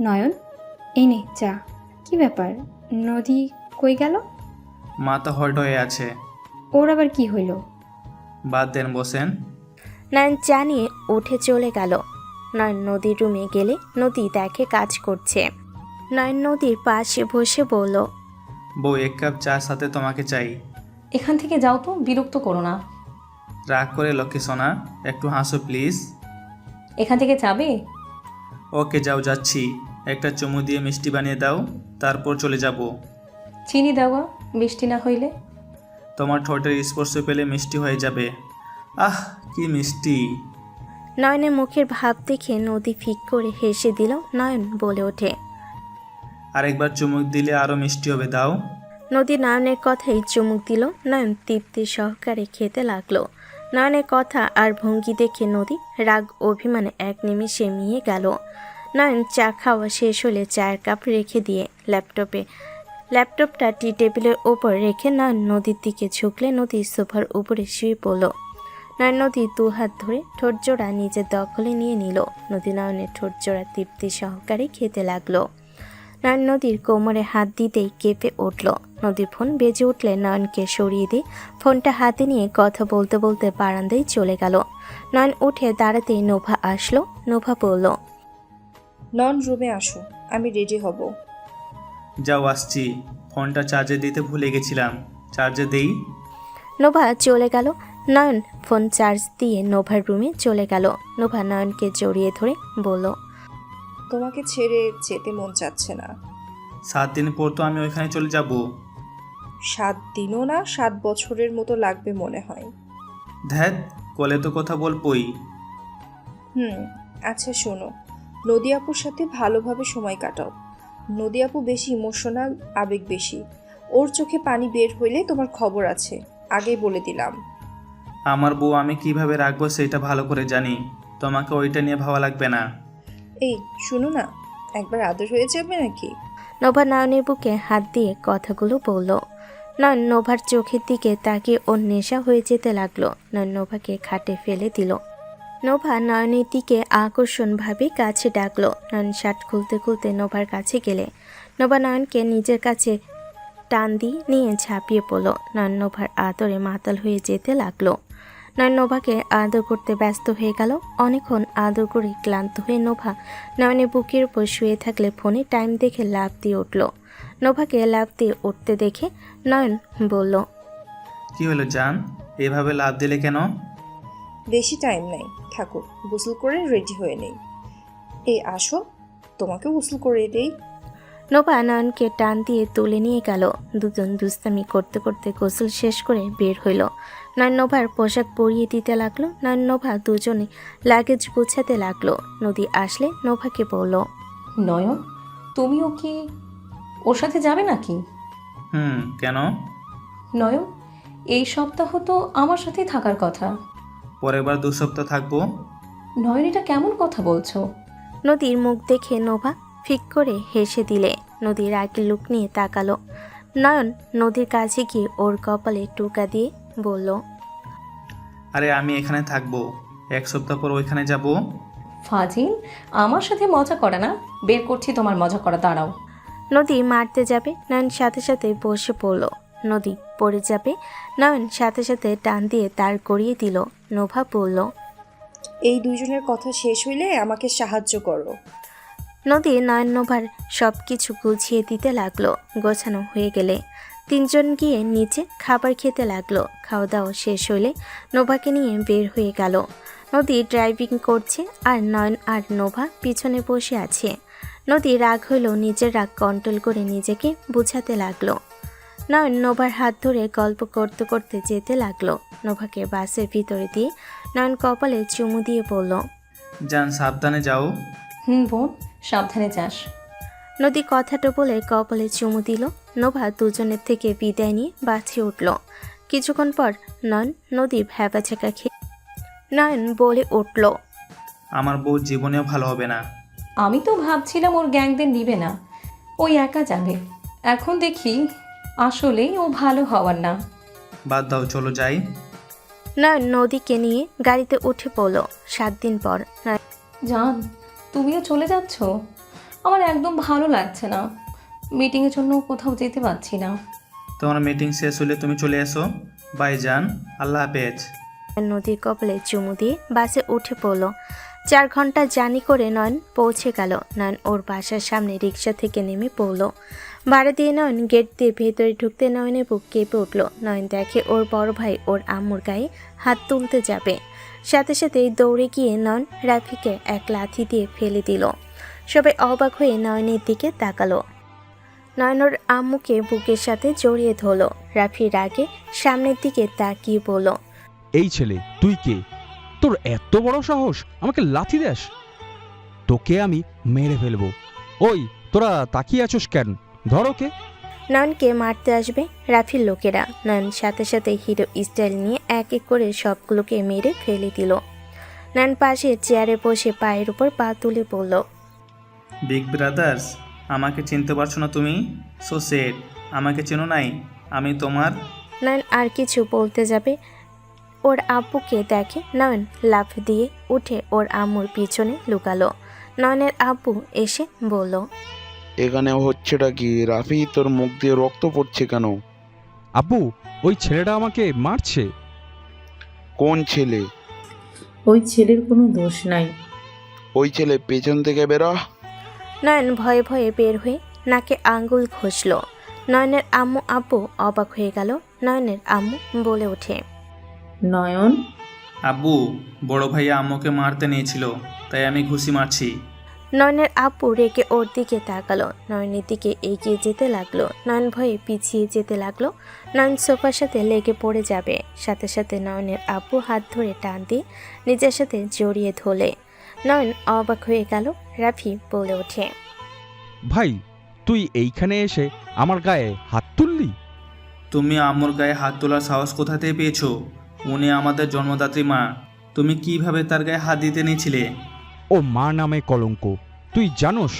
নয়ন, এই নে চা। কি ব্যাপার, নদী কই গেল? মাথা হট হয়ে আছে। ওর আবার কি হইল? বাদ দেন, বসেন। নয়ন চা নিয়ে উঠে চলে গেল। নয়ন নদীর রুমে গেলে নদী দেখে কাজ করছে। নয়ন নদীর পাশে বসে বলল, বউ, 1 কাপ চা সাথে তোমাকে চাই। এখান থেকে যাও তো, বিরক্ত করো না। রাগ করে লক্ষ্মী সোনা, একটু হাসো প্লিজ। এখান থেকে যাবে? ওকে যাও, যাচ্ছি। একটা চুমু দিয়ে মিষ্টি বানিয়ে দাও, তারপর চলে যাব। চিনি দেওয়া, মিষ্টি না হইলে? তোমার ঠোঁটের স্পর্শ পেলে মিষ্টি হয়ে যাবে। আহ, কি মিষ্টি। নয়নের মুখের ভাব দেখে নদী ফিক করে হেসে দিল। নয়ন বলে ওঠে, আরেকবার চুমুক দিলে আরও মিষ্টি হবে, দাও। নদী নয়নের কথাই চুমুক দিল। নয়ন তৃপ্তি সহকারে খেতে লাগলো। নয়নের কথা আর ভঙ্গি দেখে নদী রাগ অভিমানে এক নিমেষে মিয়ে গেল। নয়ন চা খাওয়া শেষ হলে চায়ের কাপ রেখে দিয়ে ল্যাপটপটা টি টেবিলের ওপর রেখে নয়ন নদীর দিকে ঝুঁকলে নদী সোফার উপরে শুয়ে পড়ল। নয়ন নদী 2 হাত ধরে ঠোঁটজোড়া নিজের দখলে নিয়ে নিল। নদী নয়নের ঠোঁটজোড়া তৃপ্তি সহকারে খেতে লাগলো। নয়ন নদীর কোমরে হাত দিতেই কেঁপে উঠল। নদীর ফোন বেজে উঠলে নয়নকে সরিয়ে দিয়ে ফোনটা হাতে নিয়ে কথা বলতে বলতে বারান্দায় চলে গেল। নয়ন উঠে দাঁড়াতেই নোভা আসলো। নোভা বলল, নন, রুমে আসো, আমি রেডি হব। যাও, আসছি। ফোনটা চার্জে দিতে ভুলে গেছিলাম, চার্জে দেই। নোভা চলে গেল। নয়ন ফোন চার্জ দিয়ে নোভার রুমে চলে গেল। নোভা নয়নকে জড়িয়ে ধরে বলল, তোমাকে ছেড়ে যেতে মন চাচ্ছে না। 7 দিন পর তো আমি ওইখানে চলে যাব। 7 দিনও না, 7 বছরের মতো লাগবে মনে হয়। ধ্যাত, কলে তো কথা বলবই। আচ্ছা শোনো, নদী আপুর সাথে ভালোভাবে সময় কাটাও। নদী আপু বেশি ইমোশনাল, আবেগ বেশি। ওর চোখে পানি বের হইলে তোমার খবর আছে, আগেই বলে দিলাম। আমার বউ আমি কিভাবে রাখবো সেটা ভালো করে জানি, তোমাকে ওইটা নিয়ে ভাবা লাগবে না। এই শুনো না, একবার আদর হয়ে যাবে নাকি? নোভা নয়নের বুকে হাত দিয়ে কথাগুলো বলল। নয়ন নোভার চোখের দিকে তাকিয়ে ওর নেশা হয়ে যেতে লাগলো। নয়ন নোভাকে খাটে ফেলে দিল। নোভা নয়নের দিকে আকর্ষণভাবে কাছে ডাকলো। নয়ন শার্ট খুলতে খুলতে নোভার কাছে গেলে নোভা নয়নকে নিজের কাছে টান দিয়ে নিয়ে ঝাঁপিয়ে পড়লো। নয়ন নোভার আদরে মাতাল হয়ে যেতে লাগলো। নয়ন নোভাকে আদর করতে ব্যস্ত হয়ে গেল। অনেকক্ষণ আদর করে ক্লান্ত হয়ে নোভা নয়নের বুকের উপর শুয়ে থাকলে ফোনে টাইম দেখে লাফ দিয়ে উঠল। নোভাকে লাফ দিয়ে উঠতে দেখে নয়ন বলল, কি হলো জান, এভাবে লাভ দিলে কেন? বেশি টাইম নাই, থাকো, গোসল করে রেডি হয়ে নেই। এই আসো, তোমাকে গোসল করে দেই। নোভা নয়নকে টান দিয়ে তুলে নিয়ে গেল। দুজন দুস্তামি করতে করতে গোসল শেষ করে বের হইল। নয়ন নোভার পোশাক পরিয়ে দিতে লাগলো। নয়ন নোভা দুজনে লাগেজ গুছাতে লাগলো। নদী আসলে নোভাকে বলল, নয়ন, তুমিও কি ওর সাথে যাবে নাকি? কেন? নয়ন, এই সপ্তাহ তো আমার সাথেই থাকার কথা। পরের বার 2 সপ্তাহ থাকবো। নয়ন, এটা কেমন কথা বলছো? নদীর মুখ দেখে নোভা ফিক করে হেসে দিলে। নদীর আগে লুক নিয়ে তাকালো। নয়ন নদীর কাছে গিয়ে ওর কপালে টোকা দিয়ে বলল, আরে আমি এখানে থাকবো, 1 সপ্তাহ পর ওইখানে যাব। ফাজিল, আমার সাথে মজা করে না? বের করছি তোমার মজা করা, দাঁড়াও। নদী মারতে যাবে, নয়ন সাথে সাথে বসে পড়ল। নদী পড়ে যাবে, নয়ন সাথে সাথে টান দিয়ে দাঁড় করিয়ে দিল। নোভা বলল, এই দুইজনের কথা শেষ হইলে আমাকে সাহায্য করো। নদী নয়ন নোভার সব কিছু গুছিয়ে দিতে লাগলো। গোছানো হয়ে গেলে তিনজন গিয়ে নিচে খাবার খেতে লাগলো। খাওয়া দাওয়া শেষ হইলে নোভাকে নিয়ে বের হয়ে গেল। নদী ড্রাইভিং করছে আর নয়ন আর নোভা পিছনে বসে আছে। নদী রাগ হইলেও নিজের রাগ কন্ট্রোল করে নিজেকে বুঝাতে লাগলো। নয়ন নোভার হাত ধরে গল্প করতে করতে যেতে লাগলো। নোভাকে বাসের ভিতরে দিয়ে নয়ন কপালে চুমু দিয়ে বলল, যান, সাবধানে যাও। বোন, সাবধানে যাস। নদী কথাটা বলে কপালে চুমু দিল। নোভা দুজনের থেকে বিদায় নিয়ে বাঁচিয়ে উঠল। কিছুক্ষণ পর নদী ভ্যাবাচাকা খেয়ে নয়ন বলে উঠল, আমার বউ জীবনেও ভালো হবে না। আমি তো ভাবছিলাম ওর গ্যাংদের নিবে না, ওই একা যাবে। এখন দেখি আসলেই ও ভালো হওয়ার না। বাদ দাও, চলো যাই। নয়ন নদীকে নিয়ে গাড়িতে উঠে পড়ল। 7 দিন পর নয়ন জান, তুমিও চলে যাচ্ছ? আমার একদম ভালো লাগছে না। মিটিংয়ের জন্য কোথাও যেতে পারছি না। তোমার মিটিং শেষ হলে তুমি চলে এসো। বাই জান, আল্লাহ হাফেজ। নদীর কপালে চুমু দিয়ে বাসে উঠে পড়ল। 4 ঘন্টা জার্নি করে নয়ন পৌঁছে গেল। নয়ন ওর বাসার সামনে রিক্সা থেকে নেমে পড়ল। ভাড়া দিয়ে নয়ন গেট দিয়ে ভেতরে ঢুকতে নয়নের বুক কেঁপে উঠল। নয়ন দেখে ওর বড় ভাই ওর আম্মুর গায়ে হাত তুলতে যাবে। সাথে সাথেই দৌড়ে গিয়ে নয়ন রাফিকে এক লাথি দিয়ে ফেলে দিল। সবাই অবাক হয়ে নয়নের দিকে তাকালো। নয়ন ওর আম্মুকে বুকের সাথে জড়িয়ে ধরল। রাফি রাগে সামনের দিকে তাকিয়ে বলল, এই ছেলে, তুই কে? তোর এত বড় সাহস আমাকে লাথি দেস? তোকে আমি মেরে ফেলবো। ওই, তোরা তাকিয়ে আছোস কেন? ধর ওকে। নয়নকে মারতে আসবে রাফির লোকেরা। নয়ন সাথে সাথে হিরো স্টাইল নিয়ে এক এক করে সবগুলোকে মেরে ফেলে দিল। নয়ন পাশে চেয়ারে বসে পায়ের উপর পা তুলে পড়ল, বিগ ব্রাদার্স, আমাকে চিনতে পারছো না তুমি? সো সেড, আমাকে চেনো নাই? আমি তোমার। নয়ন আর কিছু বলতে যাবে, ওর আব্বুকে দেখে নয়ন লাফ দিয়ে উঠে ওর আম্মুর পিছনে লুকালো। নয়নের আব্বু এসে বলল, এখানে হচ্ছেটা কি? রাফি, তোর মুখ দিয়ে রক্ত পড়ছে কেন? আব্বু, ওই ছেলেটা আমাকে মারছে। কোন ছেলে? ওই ছেলের কোনো দোষ নাই। ওই ছেলে পেছন থেকে বেরো। নয়ন ভয়ে ভয়ে বের হয়ে নাকে আঙ্গুল ঘষল। নয়নের আম্মু আব্বু অবাক হয়ে গেল। নয়নের আম্মু বলে ওঠে, নয়ন, আব্বু, বড় ভাইয়া আম্মুকে মারতে নিয়েছিল, তাই আমি ঘুষি মারছি। নয়নের আব্বু রেগে ওর দিকে তাকালো। নয়নের দিকে এগিয়ে যেতে লাগলো। নয়ন ভয়ে পিছিয়ে যেতে লাগলো। নয়ন সোফার সাথে লেগে পড়ে যাবে। সাথে সাথে নয়নের আব্বু হাত ধরে টান দিয়ে নিজের সাথে জড়িয়ে ধরলে। নয়ন অবাক হয়ে গেল। রাফি বলে ওঠে, ভাই, তুই এইখানে এসে আমার গায়ে হাত তুললি? তুমি আম্মুর গায়ে হাত তোলার সাহস কোথা থেকে পেয়েছো? উনি আমাদের জন্মদাত্রী মা। তুমি কিভাবে তার গায়ে হাত দিতে নিয়েছিলে? ও মা নামে কলঙ্ক। তুই জানোস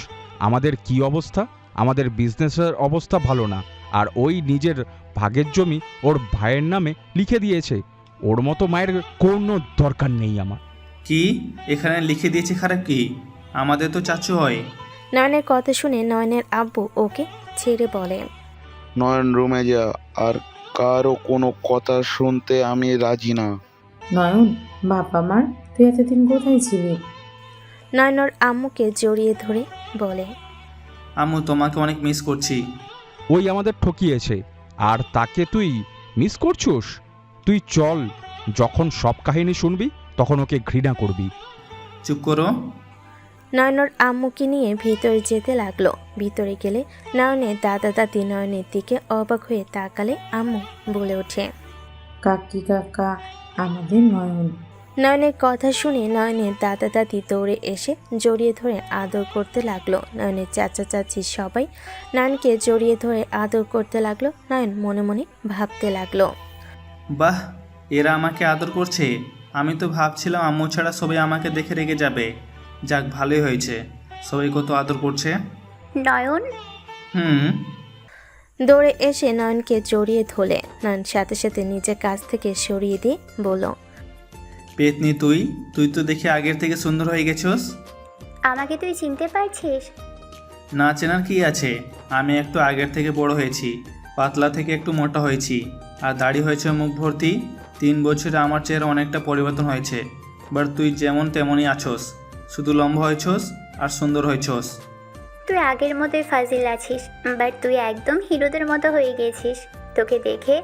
আমাদের কি অবস্থা? আমাদের বিজনেসের অবস্থা ভালো না, আর ওই নিজের ভাগের জমি ওর ভাইয়ের নামে লিখে দিয়েছে। ওর মতো মায়ের কোনো দরকার নেই আমার। কি এখানে লিখে দিয়েছে খারাপ কি? আমাদের তো চাচু হয়। নয়নের কথা শুনে নয়নের আব্বু ওকে ছেড়ে বলে, নয়ন, রুমে যা। আর কারো কোনো কথা শুনতে আমি রাজি না। নয়ন, বাবা মার, তুই এতদিন কোথায় ছিলি? নয়নর আম্মুকে জড়িয়ে ধরে বলে, আম্মু, তোমাকে অনেক মিস করছি। ওই আমাদের ঠকিয়েছে, আর তাকে তুই মিস করছোস? তুই চল, যখন সব কাহিনী শুনবি তখন ওকে ঘৃণা করবি। চুপ করো। নয়নর আম্মুকে নিয়ে ভিতরে যেতে লাগলো। ভিতরে গেলে নয়নের দাদা দাদি নয়নের দিকে অবাক হয়ে তাকালে আম্মু বলে ওঠে, কাকি কাকা, আমাদের নয়ন। নয়নের কথা শুনে নয়নের দাদা দাদি দৌড়ে এসে জড়িয়ে ধরে আদর করতে লাগলো। নয়নের চাচা চাচি সবাই নয়নকে জড়িয়ে ধরে আদর করতে লাগলো। নয়ন মনে মনে ভাবতে লাগলো, বাহ, এরা আমাকে আদর করছে। আমি তো ভাবছিলাম আম্মু ছাড়া সবাই আমাকে দেখে রেগে যাবে। যাক, ভালোই হয়েছে, সবাই কত আদর করছে। নয়ন, হুম। দৌড়ে এসে নয়নকে জড়িয়ে ধরলে। নয়ন সাথে সাথে নিজের কাছ থেকে সরিয়ে দিয়ে বলল, পেতনি, তুই তুই তো দেখি আগের থেকে সুন্দর হয়ে গেছস। আমাকে তুই চিনতে পারছিস? না চেনার কি আছে, আমি একটু আগের থেকে বড় হয়েছি, পাতলা থেকে একটু মোটা হয়েছি, আর দাড়ি হয়েছে মুখ ভর্তি। 3 বছরে আমার চেহারা অনেকটা পরিবর্তন হয়েছে। বাট তুই যেমন তেমনই আছোস, শুধু লম্বা হয়েছোস আর সুন্দর হয়েছোস। তুই আগের মতোই ফাজিল আছিস, বাট তুই একদম হিরোদের মতো হয়ে গেছিস। তোকে দেখে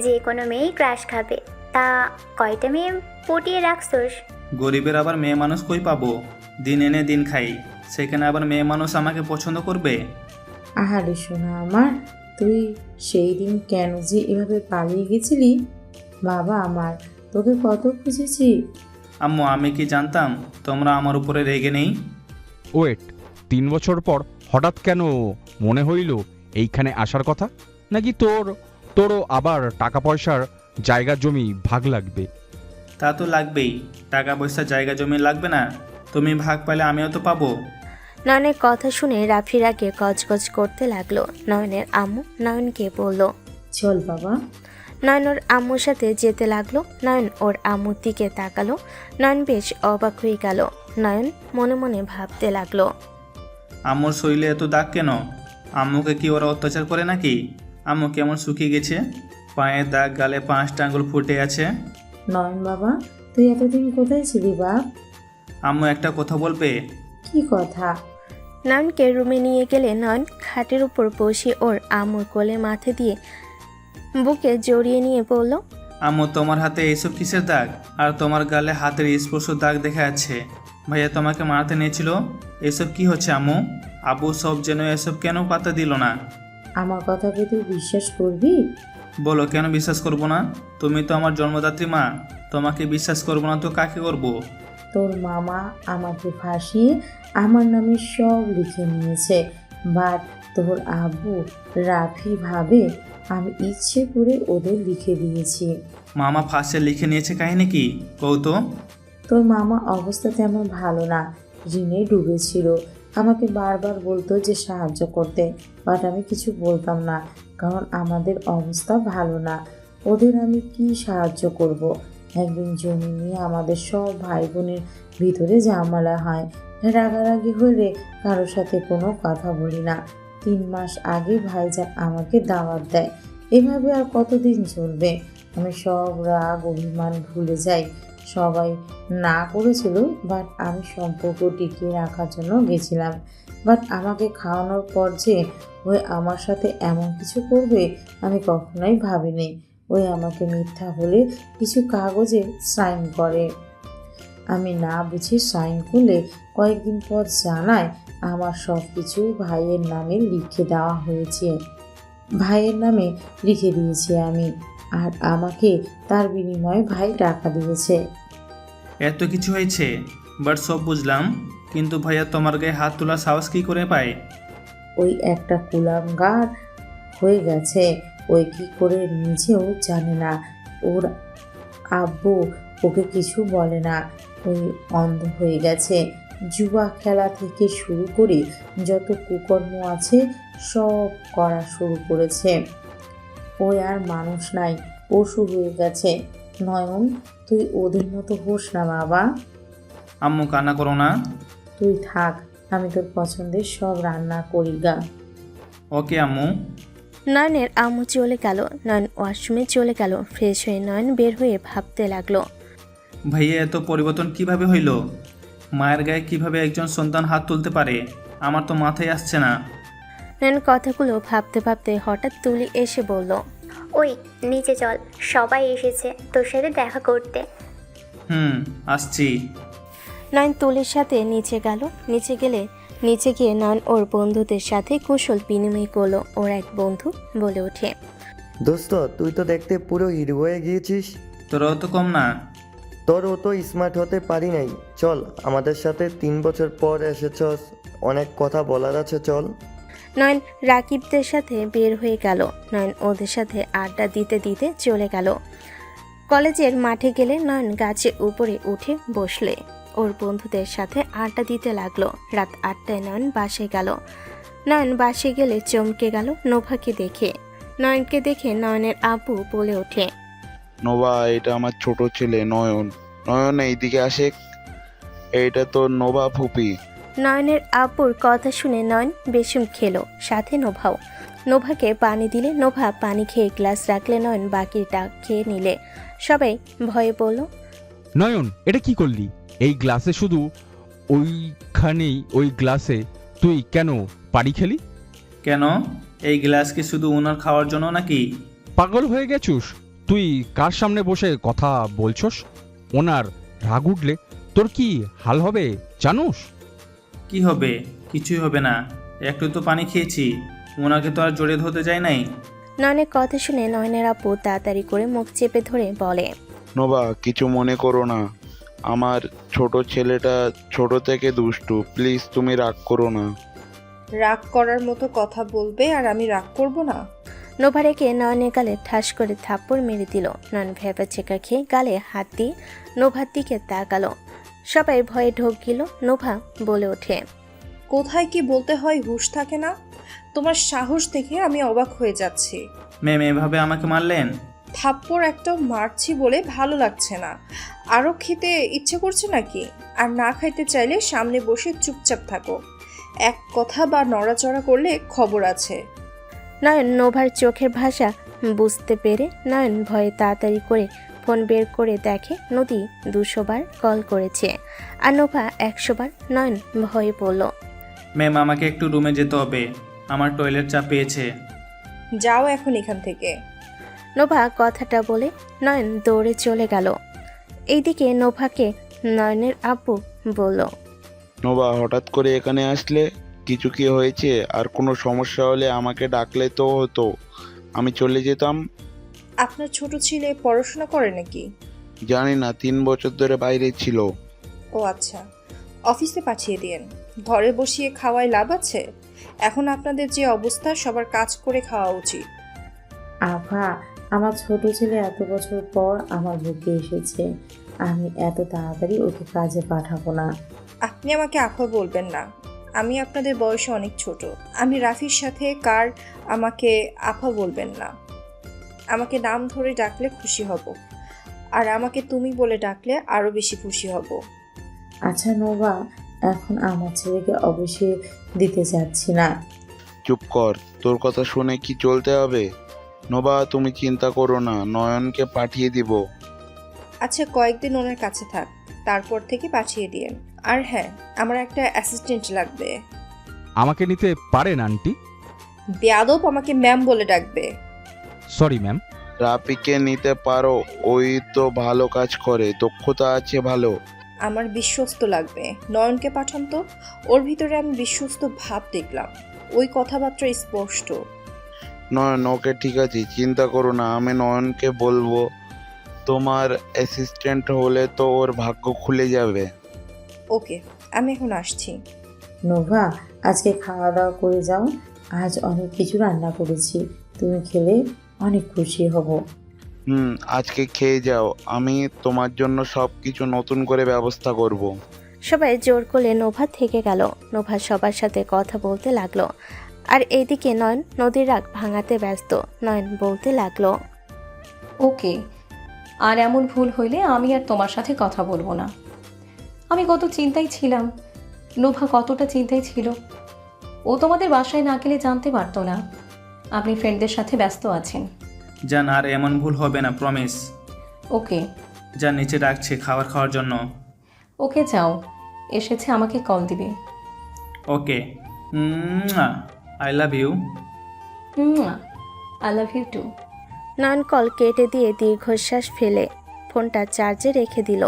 যে কোনো মেয়েই ক্রাশ খাবে। তা কয়টা মেয়ে পটিয়ে রাখছোস? গরিবের আবার মেয়ে মানুষ কই পাবো? দিন এনে দিন খাই, সেখানে আবার মেয়ে মানুষ আমাকে পছন্দ করবে? আহারে সোনা আমার, তুই সেই দিন কেন যে এভাবে পালিয়ে গেছিলি? বাবা আমার, তোকে কত খুঁজেছি। আম্মু, আমি কি জানতাম তোমরা আমার উপরে রেগে নেই? ওয়েট, 3 বছর পর হঠাৎ কেন মনে হইল এইখানে আসার কথা? নাকি তোরও আবার টাকা পয়সার জায়গা জমি ভাগ লাগবে? তা তো লাগবেই, টাকা পয়সা জায়গা জমি লাগবে না? তুমি ভাগ পাইলে আমিও তো পাবো। নয়নের কথা শুনে রাফির আগে গজগজ করতে লাগলো। নয়নের আম্মু নয়নকে বলল, চল বাবা। নয়ন ওর আম্মুর সাথে যেতে লাগলো। নয়ন ওর আম্মুর দিকে তাকালো। নয়ন বেশ অবাক হয়ে গেল। নয়ন মনে মনে ভাবতে লাগলো, আম্মুর শরীরে এত দাগ কেন? আম্মুকে কি ওরা অত্যাচার করে নাকি? আম্মু কেমন শুকিয়ে গেছে, পায়ের দাগ, গালে 5টা আঙুল ফুটে আছে। নয়ন বাবা, তুই এতদিন কোথায় ছিলি বাপ? আম্মু একটা কথা বলবে? কি কথা? নয়নকে রুমে নিয়ে গেলে নয়ন খাটের উপর বসে ওর আম্মুর কোলে মাথা দিয়ে বুকে জড়িয়ে নিয়ে বলল, আম্মু, তোমার হাতে এইসব কিসের দাগ? আর তোমার গালে হাতের স্পর্শ দাগ দেখা যাচ্ছে। ভাইয়া তোমাকে মারতে নিয়েছিল, এসব কি হচ্ছে আম্মু? আব্বু সব যেন এসব কেন পাত্তা দিল না? আমার কথা কি তুই বিশ্বাস করবি? বলো, কেন বিশ্বাস করবো না? তুমি তো আমার জন্মদাত্রী মা, তোমাকে বিশ্বাস করবো না তো কাকে করবো? তোর মামা আমাকে ফাঁসিয়ে আমার নামে সব লিখে নিয়েছে, বাট তোর আব্বু রাফি ভাবে আমি ইচ্ছে করে ওদের লিখে দিয়েছি। মামা ফাঁসে লিখে নিয়েছে, কাহিনী কি কৌতো? তোর মামা অবস্থা তেমন ভালো না, ঋণে ডুবেছিল। আমাকে বারবার বলতো যে সাহায্য করতে, বাট আমি কিছু বলতাম না, কারণ আমাদের অবস্থা ভালো না। ওদের আমি কি সাহায্য করব? একদিন জমি নিয়ে আমাদের সব ভাই বোনের ভিতরে ঝামেলা হয়। রাগারাগি হলে কারোর সাথে কোনো কথা বলি না। 3 মাস আগে ভাইজান আমাকে দাওয়াত দেয়। এভাবে আর কতদিন চলবে? আমি সব রাগ অভিমান ভুলে যাই। সবাই না করেছিল, বাট আমি সম্পর্ক টিকিয়ে রাখার জন্য গেছিলাম। বাট আমাকে খাওয়ানোর পর যে ওই আমার সাথে এমন কিছু করবে আমি কখনোই ভাবিনি। ওই আমাকে মিথ্যা বলে কিছু কাগজে সাইন করে। আমি না বুঝে সাইন করলে কয়েকদিন পর জানায় আমার সব কিছু ভাইয়ের নামে লিখে দেওয়া হয়েছে। ভাইয়ের নামে লিখে দিয়েছি আমি, আর আমাকে তার বিনিময়ে ভাই টাকা দিয়েছে। এত কিছু হয়েছে, বাট সব বুঝলাম, কিন্তু ভাইয়া তোমার গায়ে হাত তোলার সাহস কী করে পায়? ওই একটা কুলাঙ্গার হয়ে গেছে, ওই কি করে নিজেও জানে না। ওর আব্বু ওকে কিছু বলে না, ওই অন্ধ হয়ে গেছে। জুয়া খেলা থেকে শুরু করে যত কুকর্ম আছে সব করা শুরু করেছে। ওই আর মানুষ নাই, পশু হয়ে গেছে। নয়ন, তুই ওদের মতো হোস না বাবা। আম্মু, কান্না করো না। তুই থাক, আমি তোর পছন্দের সব রান্না করি গা। ওকে আম্মু। নয়নের আম্মু চলে গেল। নয়ন ওয়াশরুমে চলে গেল। ফ্রেশ হয়ে নয়ন বের হয়ে ভাবতে লাগলো, ভাইয়া এত পরিবর্তন কিভাবে হইল? মায়ের গায়ে কিভাবে একজন সন্তান হাত তুলতে পারে? আমার তো মাথায় আসছে না। নয়ন কথাগুলো ভাবতে ভাবতে হঠাৎ তুলি এসে বলল, ওই নিচে চল, সবাই এসেছে তোর সাথে দেখা করতে। আসছি। নয়ন তুলির সাথে নিচে গেল। নিচে গিয়ে নয়ন ওর বন্ধুদের সাথে কুশল বিনিময় করলো। ওর এক বন্ধু বলে ওঠে, দোস্ত, তুই তো দেখতে পুরো হিরো হয়ে গিয়েছিস। তোরাও তো কম না। তোর তো স্মার্ট হতে পারি নাই। চল আমাদের সাথে, 3 বছর পর এসেছস, অনেক কথা বলার আছে, চল। নয়ন রাকিবদের সাথে বের হয়ে গেল। নয়ন ওদের সাথে আড্ডা দিতে দিতে চলে গেল। কলেজের মাঠে গেলে নয়ন গাছের উপরে উঠে বসলে ওর বন্ধুদের সাথে আড্ডা দিতে লাগলো। রাত 8টায় নয়ন বাসে গেল। নয়ন বাসে গেলে চমকে গেল নোভাকে দেখে। নয়নকে দেখে নয়নের আব্বু বলে ওঠে, নোভা, এটা আমার ছোট ছেলে নয়ন। নয়ন, এইদিকে আসে। এইটা তোর নোভা ফুপি। নয়নের আব্বুর কথা শুনে নয়ন বেসুম খেলো, সাথে নোভাও। নোভাকে পানি দিলে নোভা পানি খেয়ে গ্লাস রাখলে নয়ন বাকিটা খেয়ে নিলে। সবাই ভয়ে বলল, নয়ন এটা কি করলি? এই গ্লাসে শুধু ওইখানেই ওই গ্লাসে তুই কেন পানি খেলি? কেন? এই গ্লাস কি শুধু ওনার খাওয়ার জন্য নাকি? পাগল হয়ে গেছুস? তুই কার সামনে বসে কথা বলছস? ওনার রাগ উঠলে তোর কি হাল হবে জানোস? কি হবে? কিছুই হবে না, একটু তো পানি খেয়েছি, ওনাকে তো আর জড়িয়ে ধরতে যায় নাই। নয়নের কথা শুনে নয়নের আব্বু তাড়াতাড়ি করে মুখ চেপে ধরে বলে, নোভা কিছু মনে করো না, আমার ছোট ছেলেটা ছোট থেকে দুষ্টু, প্লিজ তুমি রাগ করো না। রাগ করার মতো কথা বলবে আর আমি রাগ করব না? নোভা রেখে নয়নের গালে ঠাস করে থাপ্পড় মেরে দিল। নয়ন ভেপা চেকা খেয়ে গালে হাত দিয়ে নোভার দিকে তাকালো। সবাই ভয়ে ঢোক গেল। নোভা বলে ওঠে, কোথায় কি বলতে হয় হুঁশ থাকে না? তোমার সাহস দেখে আমি অবাক হয়ে যাচ্ছি। ম্যাম এভাবে আমাকে মারলেন? থাপ্পড় একটা মারছি বলে ভালো লাগছে না, আরও খেতে ইচ্ছে করছে নাকি? আর না খাইতে চাইলে সামনে বসে চুপচাপ থাকো, এক কথা বা নড়াচড়া করলে খবর আছে। নয়ন নোভার চোখের ভাষা বুঝতে পেরে নয়ন ভয়ে তাড়াতাড়ি করে ফোন বের করে দেখে নদী 200 বার কল করেছে আর নোভা 100 বার। নয়ন ভয়ে পড়ল। ম্যাম আমাকে একটু রুমে যেতে হবে, আমার টয়লেট চাপ পেয়েছে। যাও এখন এখান থেকে। নোভা কথাটা বলে নয়ন দৌড়ে চলে গেল। এইদিকে নোভাকে নয়নের আব্বু বলল, নোভা হঠাৎ করে এখানে আসলে, কিছু কি হয়েছে? আর কোনো সমস্যা হলে আমাকে ডাকলে তো হতো, আমি চলে যেতাম। আপনার ছোট ছেলে পড়াশোনা করে নাকি? জানি না, 3 বছর ধরে বাইরে ছিল। ও আচ্ছা, অফিসে পাঠিয়ে দিয়েন। ঘরে বসিয়ে খাওয়ায় লাভ আছে? এখন আপনাদের যে অবস্থা, সবার কাজ করে খাওয়া উচিত। আভা, আমার ছোট ছেলে এত বছর পর আমার বুকে এসেছে, আমি এত তাড়াতাড়ি ওকে কাজে পাঠাবো না। আপনি আমাকে আফা বলবেন না, আমি আপনাদের বয়সে অনেক ছোট। আমি রাফির সাথে কার, আমাকে আফা বলবেন না। আমাকে নাম ধরে ডাকলে খুশি হব, আর আমাকে তুমি বলে ডাকলে আরও বেশি খুশি হব। আচ্ছা নোভা, এখন আমার ছেলেকে অবশ্যই দিতে চাচ্ছি না। চুপ কর, তোর কথা শুনে কি চলতে হবে? নোভা তুমি চিন্তা করো না, নয়নকে পাঠিয়ে দিব। আচ্ছা কয়েকদিন ওনার কাছে থাক, তারপর থেকে পাঠিয়ে দিয়েন। আর হ্যাঁ, আমার একটা অ্যাসিস্ট্যান্ট লাগবে। আমাকে নিতে পারেন আন্টি? বেয়াদব আমাকে ম্যাম বলে ডাকবে। Sorry ma'am. রাফিকে নিতে পারো, ওই তো ভালো কাজ করে, দক্ষতা আছে ভালো। আমার বিশ্বস্ত লাগবে। নয়নকে পাঠান তো, ওর ভিতরে আমি বিশ্বস্ত ভাব দেখলাম, ওই কথাবার্তা স্পষ্ট। নয়ন ওকে ঠিক আছে, চিন্তা করো না, আমি নয়নকে বলবো। তোমার অ্যাসিস্ট্যান্ট হলে তো ওর ভাগ্য খুলে যাবে। ওকে, আমি এখন আসছি। নোভা, আজকে খাওয়া দাওয়া করে যাও, আজ অনেক কিছু রান্না করেছি, তুমি খেলে অনেক খুশি হব। আজকে খেয়ে যাও, আমি তোমার জন্য সব কিছু নতুন করে ব্যবস্থা করব। সবাই জোর করলে নোভা থেকে গেল। নোভা সবার সাথে কথা বলতে লাগলো। আর এইদিকে নয়ন নদীর রাগ ভাঙাতে ব্যস্ত। নয়ন বলতে লাগলো, ওকে, আর এমন ভুল হইলে আমি আর তোমার সাথে কথা বলবো না। আমি কত চিন্তায় ছিলাম, নোভা কতটা চিন্তায় ছিল। ও তোমাদের বাসায় না গেলে জানতে পারতো না আপনি ফ্রেন্ডদের সাথে ব্যস্ত আছেন। যান, আর এমন ভুল হবে না, প্রমিস। ওকে। যান, নিচে ডাকছে খাওয়ার জন্য। ওকে যাও, এসেছে আমাকে কল দিবে। Okay, I love you. I love you too. Nayan call কেটে দিয়ে দীর্ঘশ্বাস ফেলে ফোনটা চার্জে রেখে দিল।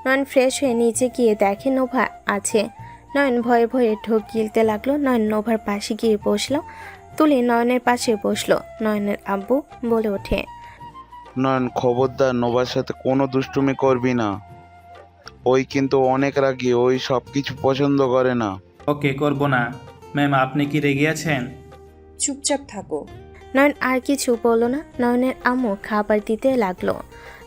নয়ন ফ্রেশ হয়ে নিচে গিয়ে দেখে নোভা আছে। নয়ন ভয়ে ভয়ে ঢোক গিলতে লাগলো। নয়ন নোভার পাশে গিয়ে বসলো। তুলি নয়নের পাশে বসলো। নয়নের আব্বু বলে ওঠে, নয়ন খবরদার নোভার সাথে কোনো দুষ্টুমি করবি না, ওই কিন্তু অনেক রাগী, ওই সব কিছু পছন্দ করে না। ওকে, করব না। ম্যাম আপনি কি রেগে আছেন? চুপচাপ থাকো। নয়ন আর কিছু বলল না। নয়নের আম্মু খাবার দিতে লাগলো।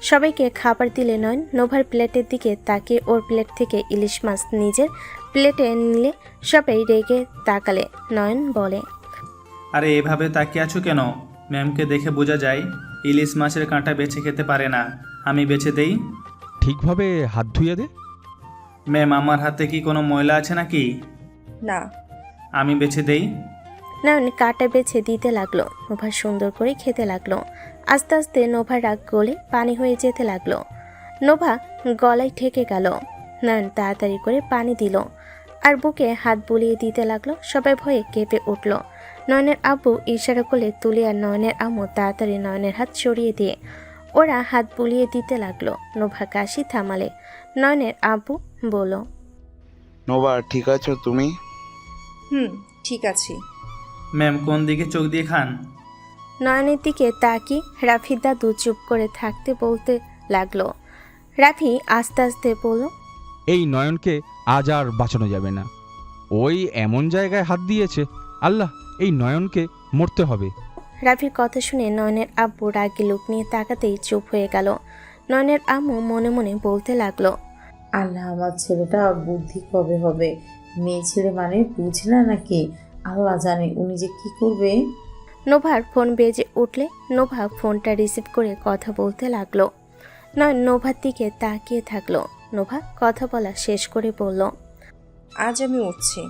সবাইকে খাবার দিলে নয়ন নোভার প্লেটের দিকে তাকিয়ে ওর প্লেট থেকে ইলিশ মাছ নিজের প্লেটে নিলে সবাই রেগে তাকালে। নয়ন বলে, আরে এভাবে তাকিয়ে আছো কেন? ম্যামকে দেখে বোঝা যায় ইলিশ মাছের কাঁটা বেছে খেতে পারে না, আমি বেছে দেই। ঠিকভাবে হাত ধুয়ে দে। ম্যাম আমার হাতে কি কোনো ময়লা আছে নাকি? না। আমি বেছে দেই। নয়ন কাটা বেছে দিতে লাগলো। নোভা সুন্দর করে খেতে লাগলো। আস্তে আস্তে নোভার রাগ গলে পানি হয়ে যেতে লাগলো। নোভা গলায় ঠেকে গেল। নয়ন তাড়াতাড়ি করে পানি দিল আর বুকে হাত বুলিয়ে দিতে লাগলো। সবাই ভয়ে কেঁপে উঠল। নয়নের আব্বু ইশারা করলে তুলি আর নয়নের আম্মু তাড়াতাড়ি নয়নের হাত সরিয়ে দিয়ে ওরা হাত বুলিয়ে দিতে লাগলো। নোভা কাশি থামালে নয়নের আব্বু বলল, নোভা ঠিক আছো তুমি? ঠিক আছি। ম্যাম কোন দিকে চোখ দিয়ে খান? নয়নের দিকে তাকিয়ে রাফির দাদু চুপ করে থাকতে বলতে লাগলো। রাফি আস্তে আস্তে বলল, এই নয়নকে আজ আর বাঁচানো যাবে না। ওই এমন জায়গায় হাত দিয়েছে, আল্লাহ, এই নয়নকে মরতে হবে। রাফির কথা শুনে নয়নের আব্বু রাগে লুক নিয়ে তাকাতেই চুপ হয়ে গেল। নয়নের আম্মু মনে মনে বলতে লাগলো, আল্লাহ, আমার ছেলেটা বুদ্ধি কবে হবে? মেয়ে ছেলে মানে বুঝে না নাকি? আল্লাহ জানে উনি যে কি করবে। নোভার ফোন বেজে উঠলে নোভা ফোনটা রিসিভ করে কথা বলতে লাগলো। নয়ন নোভার দিকে তাকিয়ে থাকলো। নোভা কথা বলা শেষ করে বলল, আজ আমি উঠছি।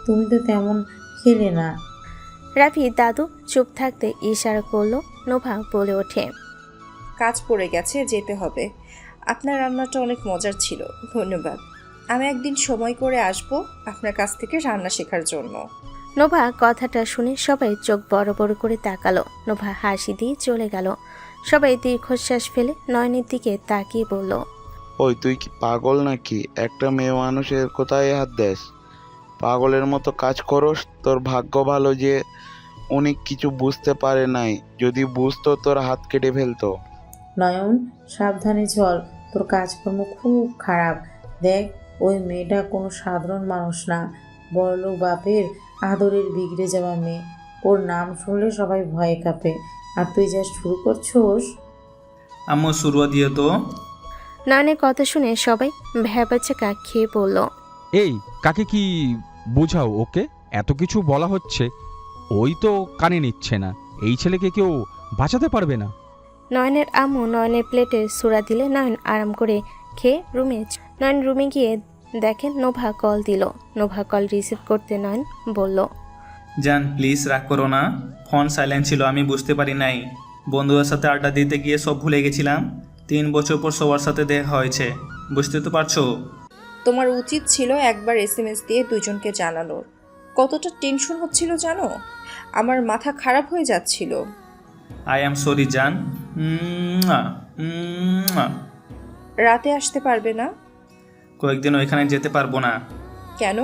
তুমি তো তেমন খেলে না। রাফি দাদু চুপ থাকতে ইশারা করলো। নোভা বলে ওঠে, কাজ পড়ে গেছে, যেতে হবে। আপনার রান্নাটা অনেক মজার ছিল, ধন্যবাদ। আমি একদিন সময় করে আসব আপনার কাছ থেকে রান্না শেখার জন্য। নোভা কথাটা শুনে সবাই চোখ বড় বড় করে তাকালো। নোভা হাসি দিয়ে চলে গেল। সবাই দীর্ঘশ্বাস ফেলে নয়নের দিকে তাকিয়ে বলল, ওই তুই কি পাগল নাকি? একটা মেয়ে মানুষের কোথায় হাত দেস? পাগলের মতো কাজ করস। তোর ভাগ্য ভালো যে উনি কিছু বুঝতে পারে নাই, যদি বুঝতো তোর হাত কেটে ফেলতো। নয়ন, সাবধানে চল, তোর কাজকর্ম খুব খারাপ। দেখ, ওই মেয়েটা কোনো সাধারণ মানুষ না, বড়লোক বাপের আদরের বিগড়ে যাওয়া মেয়ে। ওর নাম শুনলে সবাই ভয়ে কাঁপে, আর তুই যা শুরু করছোস। আম্মু শুরুয়া দিয়ে তো। নয়নের কথা শুনে সবাই ভ্যাবাচাকা খেয়ে বলল, এই কাকে কি বোঝাও ওকে? এত কিছু বলা হচ্ছে, ওই তো কানে নিচ্ছে না। এই ছেলেকে কেউ বাঁচাতে পারবে না। নয়নের আম্মু নয়নের প্লেটে সুরা দিলে নয়ন আরাম করে খেয়ে নয়ন রুমে গিয়ে দেখেন নোভা কল দিল। নোভা কল রিসিভ করতে নয়ন বলল, জান প্লিজ রাগ করো না, ফোন সাইলেন্ট ছিল, আমি বুঝতে পারি নাই। বন্ধুদের সাথে আড্ডা দিতে গিয়ে সব ভুলে গেছিলাম। 3 বছর পর সবার সাথে দেখা হয়েছে, বুঝতে তো পারছো। তোমার উচিত ছিল একবার SMS দিয়ে দুজনকে জানানোর। কতটা টেনশন হচ্ছিল জানো, আমার মাথা খারাপ হয়ে যাচ্ছিল। আই অ্যাম সরি জান। রাতে আসতে পারবে না? কয়েকদিন ওইখানে যেতে পারবো না। কেন?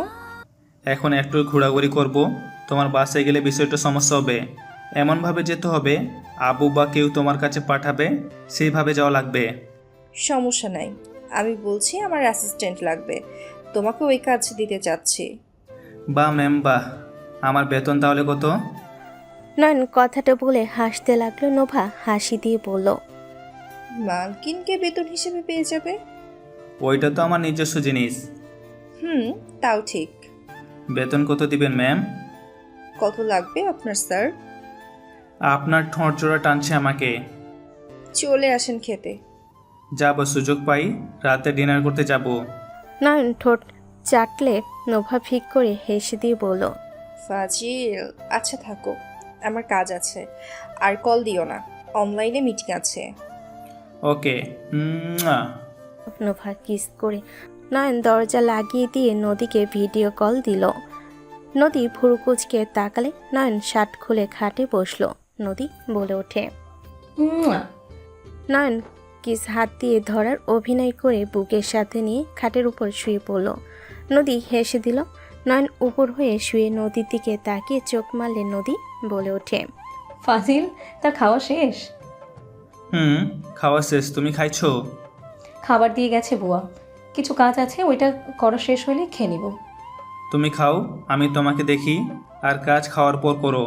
এখন একটু ঘোরাঘুরি করব। তোমার বাসায় গেলে বিষয়টা সমস্যা হবে। এমনভাবে যেতে হবে আবু বা কেউ তোমার কাছে পাঠাবে, সেইভাবে যাওয়া লাগবে। সমস্যা নাই, আমি বলছি আমার অ্যাসিস্ট্যান্ট লাগবে, তোমাকে ওই কাজ দিতে চাচ্ছি। বাহ ম্যাম বাহ। আমার বেতন তাহলে কত? নয়ন কথাটা বলে হাসতে লাগলো। নোভা হাসি দিয়ে বলল, মালকিনকে বেতন হিসেবে পেয়ে যাবে। ওইটা তো আমার নিজস্ব জিনিস। তাও ঠিক। বেতন কত দিবেন ম্যাম? কত লাগবে আপনার স্যার? আপনার ঠোঁট জোড়া টানছে আমাকে। চলে আসেন খেতে। যাব, সুযোগ পাই রাতে ডিনার করতে যাব। নয়ন ঠোঁট চাটলে নোভা ফিক করে হেসে দিয়ে বলল, ফাজিল, আচ্ছা থাকো, আমার কাজ আছে, আর কল দিও না, অনলাইনে মিটিং আছে। ওকে। নোভা কিস করে নয়ন দরজা লাগিয়ে দিয়ে নদীকে ভিডিও কল দিল। নদী ভুরু কুচকে তাকালে নয়ন শার্ট খুলে খাটে বসলো। নদী বলে ওঠে, নয়ন কিস হাত দিয়ে ধরার অভিনয় করে বুকের সাথে নিয়ে খাটের উপর শুয়ে পড়ল। নদী হেসে দিল। নয়ন উপর হয়ে শুয়ে নদীর দিকে তাকিয়ে চোখ মারলে নদী বলে ওঠে, ফাজিল, তা খাওয়া শেষ? খাওয়া শেষ। তুমি খাইছো? খাবার দিয়ে গেছে বুয়া, কিছু কাজ আছে, ওইটা করা শেষ হলে খেয়ে নিব। তুমি খাও, আমি তোমাকে দেখি, আর কাজ খাওয়ার পর করো।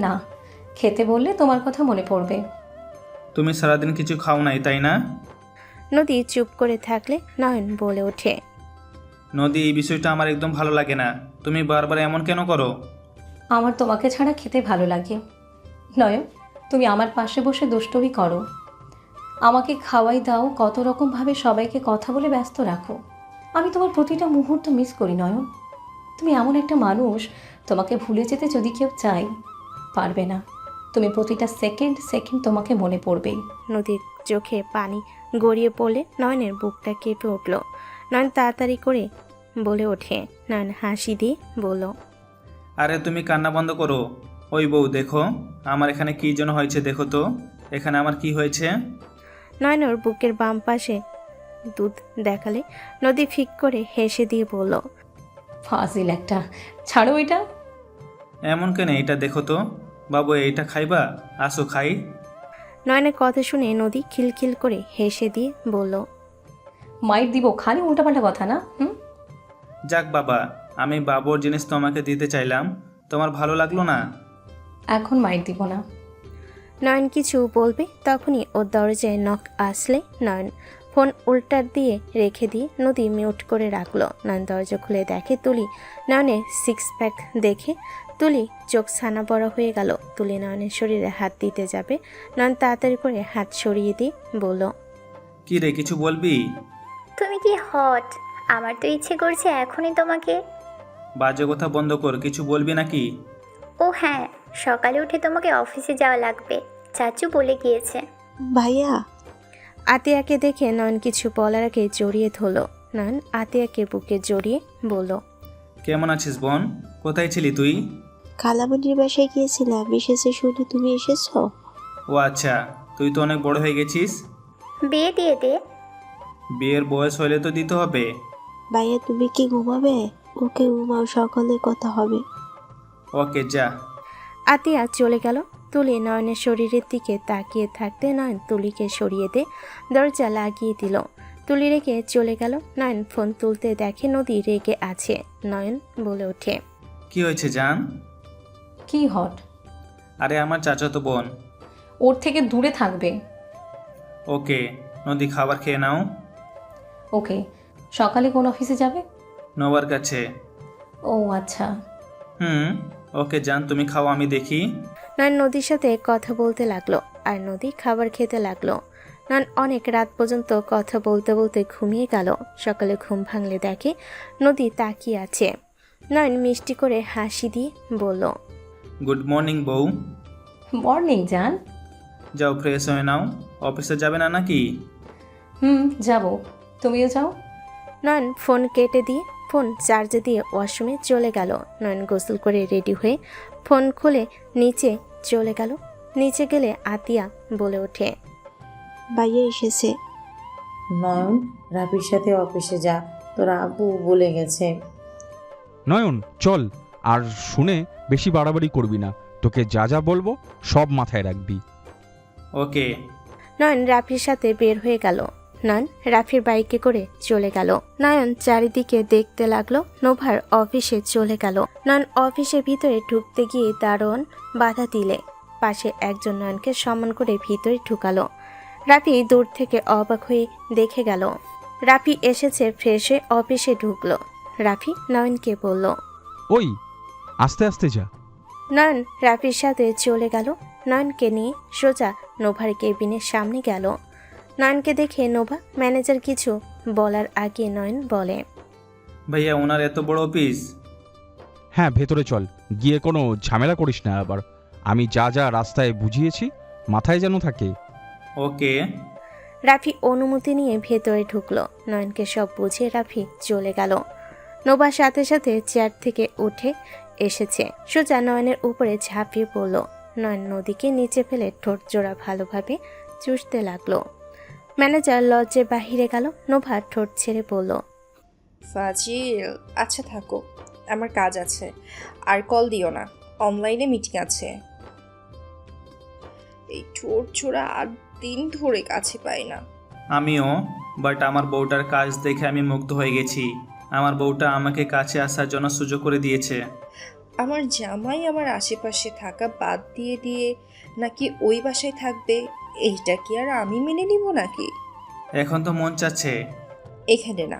না, খেতে বললে তোমার কথা মনে পড়বে। তুমি সারাদিন কিছু খাও নাই তাই না? নদী চুপ করে থাকলে নয়ন বলে ওঠে, নদী, এই বিষয়টা আমার একদম ভালো লাগে না। তুমি বারবার এমন কেন করো? আমার তোমাকে ছাড়া খেতে ভালো লাগে। নয়ন, তুমি আমার পাশে বসে দুষ্টুমি করো, আমাকে খাওয়াই দাও, কত রকমভাবে সবাইকে কথা বলে ব্যস্ত রাখো। আমি তোমার প্রতিটা মুহূর্ত মিস করি নয়ন। তুমি এমন একটা মানুষ, তোমাকে ভুলে যেতে যদি কেউ চায় পারবে না। তুমি প্রতিটা সেকেন্ড সেকেন্ড তোমাকে মনে পড়বেই। নদীর চোখে পানি গড়িয়ে পড়লে নয়নের বুকটা কেঁপে উঠল। নয়ন তাড়াতাড়ি করে বলে ওঠে। নয়ন হাসি দিয়ে বলল, আরে তুমি কান্না বন্ধ করো। ওই বউ দেখো আমার এখানে কী যেন হয়েছে, দেখো তো এখানে আমার কি হয়েছে। নয়নের বুকের বাম পাশে দুধ দেখালে নদী ফিক করে হেসে দিয়ে বলল, ফাজিল একটা, ছাড়ো এটা। এমন কেন, এটা দেখো তো বাবু, এইটা খাইবা, আসো খাই। নয়নের কথা শুনে নদী খিলখিল করে হেসে দিয়ে বলল, মাইর দিব, খালি উল্টাপাল্টা কথা না। যাক বাবা, আমি বাবুর জিনিস তোমাকে দিতে চাইলাম, তোমার ভালো লাগলো না? এখন মাইর দিব না। নয়ন কিছু বলবে তখনই ওর দরজায় নখ আসলে নয়ন ফোন উল্টার দিয়ে রেখে দিয়ে নদী মিউট করে রাখলো। নয়ন দরজা খুলে দেখে তুলি। নয়নের সিক্স প্যাক দেখে তুলি চোখ ছানা বড় হয়ে গেল। তুলি নয়নের শরীরে হাত দিতে যাবে, নয়ন তাড়াতাড়ি করে হাত সরিয়ে দিয়ে বলল, কি রে, কিছু বলবি? তুমি কি হট! আমার তো ইচ্ছে করছে এখনই তোমাকে। বাজে কথা বন্ধ কর, কিছু বলবি নাকি? ও হ্যাঁ, সকালে উঠে তোমাকে অফিসে যাওয়া লাগবে, চাচু বলে গিয়েছে। ভাইয়া, আতিয়াকে দেখে নয়ন কিছু বলার আগে জড়িয়ে ধরলো। নয়ন আতিয়াকে বুকে জড়িয়ে বলল, কেমন আছিস বোন? কোথায় ছিলি তুই? খালামণির বাসায় গিয়েছিলাম, এসেছে শুনে তুমি এসেছো। ও আচ্ছা, তুই তো অনেক বড় হয়ে গেছিস। বিয়ে দিয়ে দে। বিয়ের বয়স হলে তো দিতে হবে। ভাইয়া তুমি কি ঘুমাবে? ওকে ঘুমাও, সকালে কথা হবে। ওকে যা। আতিয়া চলে গেল। তুলি নয়নের শরীরের দিকে তাকিয়ে থাকতে নয়ন তুলিকে সরিয়ে দে দরজা লাগিয়ে দিল। তুলি রেগে চলে গেল। নয়ন ফোন তুলতে দেখে নদী রেগে আছে। নয়ন বলে ওঠে, কি হয়েছে জান? কি হট? আরে আমার চাচাতো বোন। ওর থেকে দূরে থাকবে। ওকে নদী, খাবার খেয়ে নাও। ওকে। সকালে কোন অফিসে যাবে? নোবার কাছে। ও আচ্ছা। ওকে জান, তুমি খাও, আমি দেখি। নয়ন নদীর সাথে কথা বলতে লাগলো আর নদী খাবার খেতে লাগলো। নয়ন অনেক রাত পর্যন্ত কথা বলতে বলতে ঘুমিয়ে গেল। সকালে ঘুম ভাঙলে দেখে নদী তাকিয়ে আছে। নয়ন মিষ্টি করে হাসি দিয়ে বলল, গুড মর্নিং বউ। মর্নিং জান। যাও ফ্রেশ হয়ে নাও, অফিসে যাবে না নাকি? যাব, তুমিও যাও। নয়ন ফোন কেটে দিয়ে ফোন চার্জে দিয়ে ওয়াশরুমে চলে গেল। নয়ন গোসল করে রেডি হয়ে ফোন খুলে নিচে চলে গেল। নিচে গেলে আতিয়া বলে ওঠে, ভাইয়া এসেছে। নয়ন, রাফির সাথে অফিসে যা, তোর আব্বু বলে গেছে। নয়ন চল, আর শুনে বেশি বাড়াবাড়ি করবি না। তোকে যা যা বলবো সব মাথায় রাখবি। ওকে। নয়ন রাফির সাথে বের হয়ে গেল। নয়ন রাফির বাইকে করে চলে গেল। নয়ন চারিদিকে দেখতে লাগলো। নোভার অফিসে চলে গেল। নয়ন অফিসের ভিতরে ঢুকতে গিয়ে দারোয়ান বাধা দিলে পাশে একজন নয়নকে সম্মান করে ভিতরে ঢুকালো। রাফি দূর থেকে অবাক হয়ে দেখে গেল। রাফি এসেছে ফ্রেশ হয়ে অফিসে ঢুকলো। রাফি নয়নকে বলল, ওই আস্তে আস্তে যা। নয়ন রাফির সাথে চলে গেল। নয়নকে নিয়ে সোজা নোভার কেবিনের সামনে গেল। নয়নকে দেখে নোভা ম্যানেজার কিছু বলার আগে নয়ন বলে, ভাইয়া ওনার এত বড় অফিস? হ্যাঁ ভেতরে চল, গিয়ে কোনো ঝামেলা করিস না আবার। আমি যা যা রাস্তায় বুঝিয়েছি মাথায় যেন থাকে। ওকে। রাফি অনুমতি নিয়ে ভেতরে ঢুকলো। নয়নকে সব বুঝিয়ে রাফি চলে গেল। নোভার সাথে সাথে চেয়ার থেকে উঠে এসেছে, সোজা নয়নের উপরে ঝাঁপিয়ে পড়ল। নয়ন নদীকে নিচে ফেলে ঠোঁট জোড়া ভালোভাবে চুষতে লাগলো। ম্যানেজার লজ্জে বাহিরে গেল। নোভা ঠোঁট ছেড়ে বলল, ফাজিল, আচ্ছা থাকো, আমার কাজ আছে, আর কল দিও না, অনলাইনে মিটিং আছে। এই ঠোঁট ছোড়া 8 দিন ধরে কাছে পাই না। আমিও, বাট আমার বউটার কাজ দেখে আমি মুগ্ধ হয়ে গেছি। আমার বউটা আমাকে কাছে আসার জন্য সুযোগ করে দিয়েছে। আমার জামাই আমার আশেপাশে থাকা বাদ দিয়ে দিয়ে নাকি ওই বাসায় থাকবে, এইটা কি আর আমি মেনে নিব নাকি? এখন তো মন চাচ্ছে। এখানে না,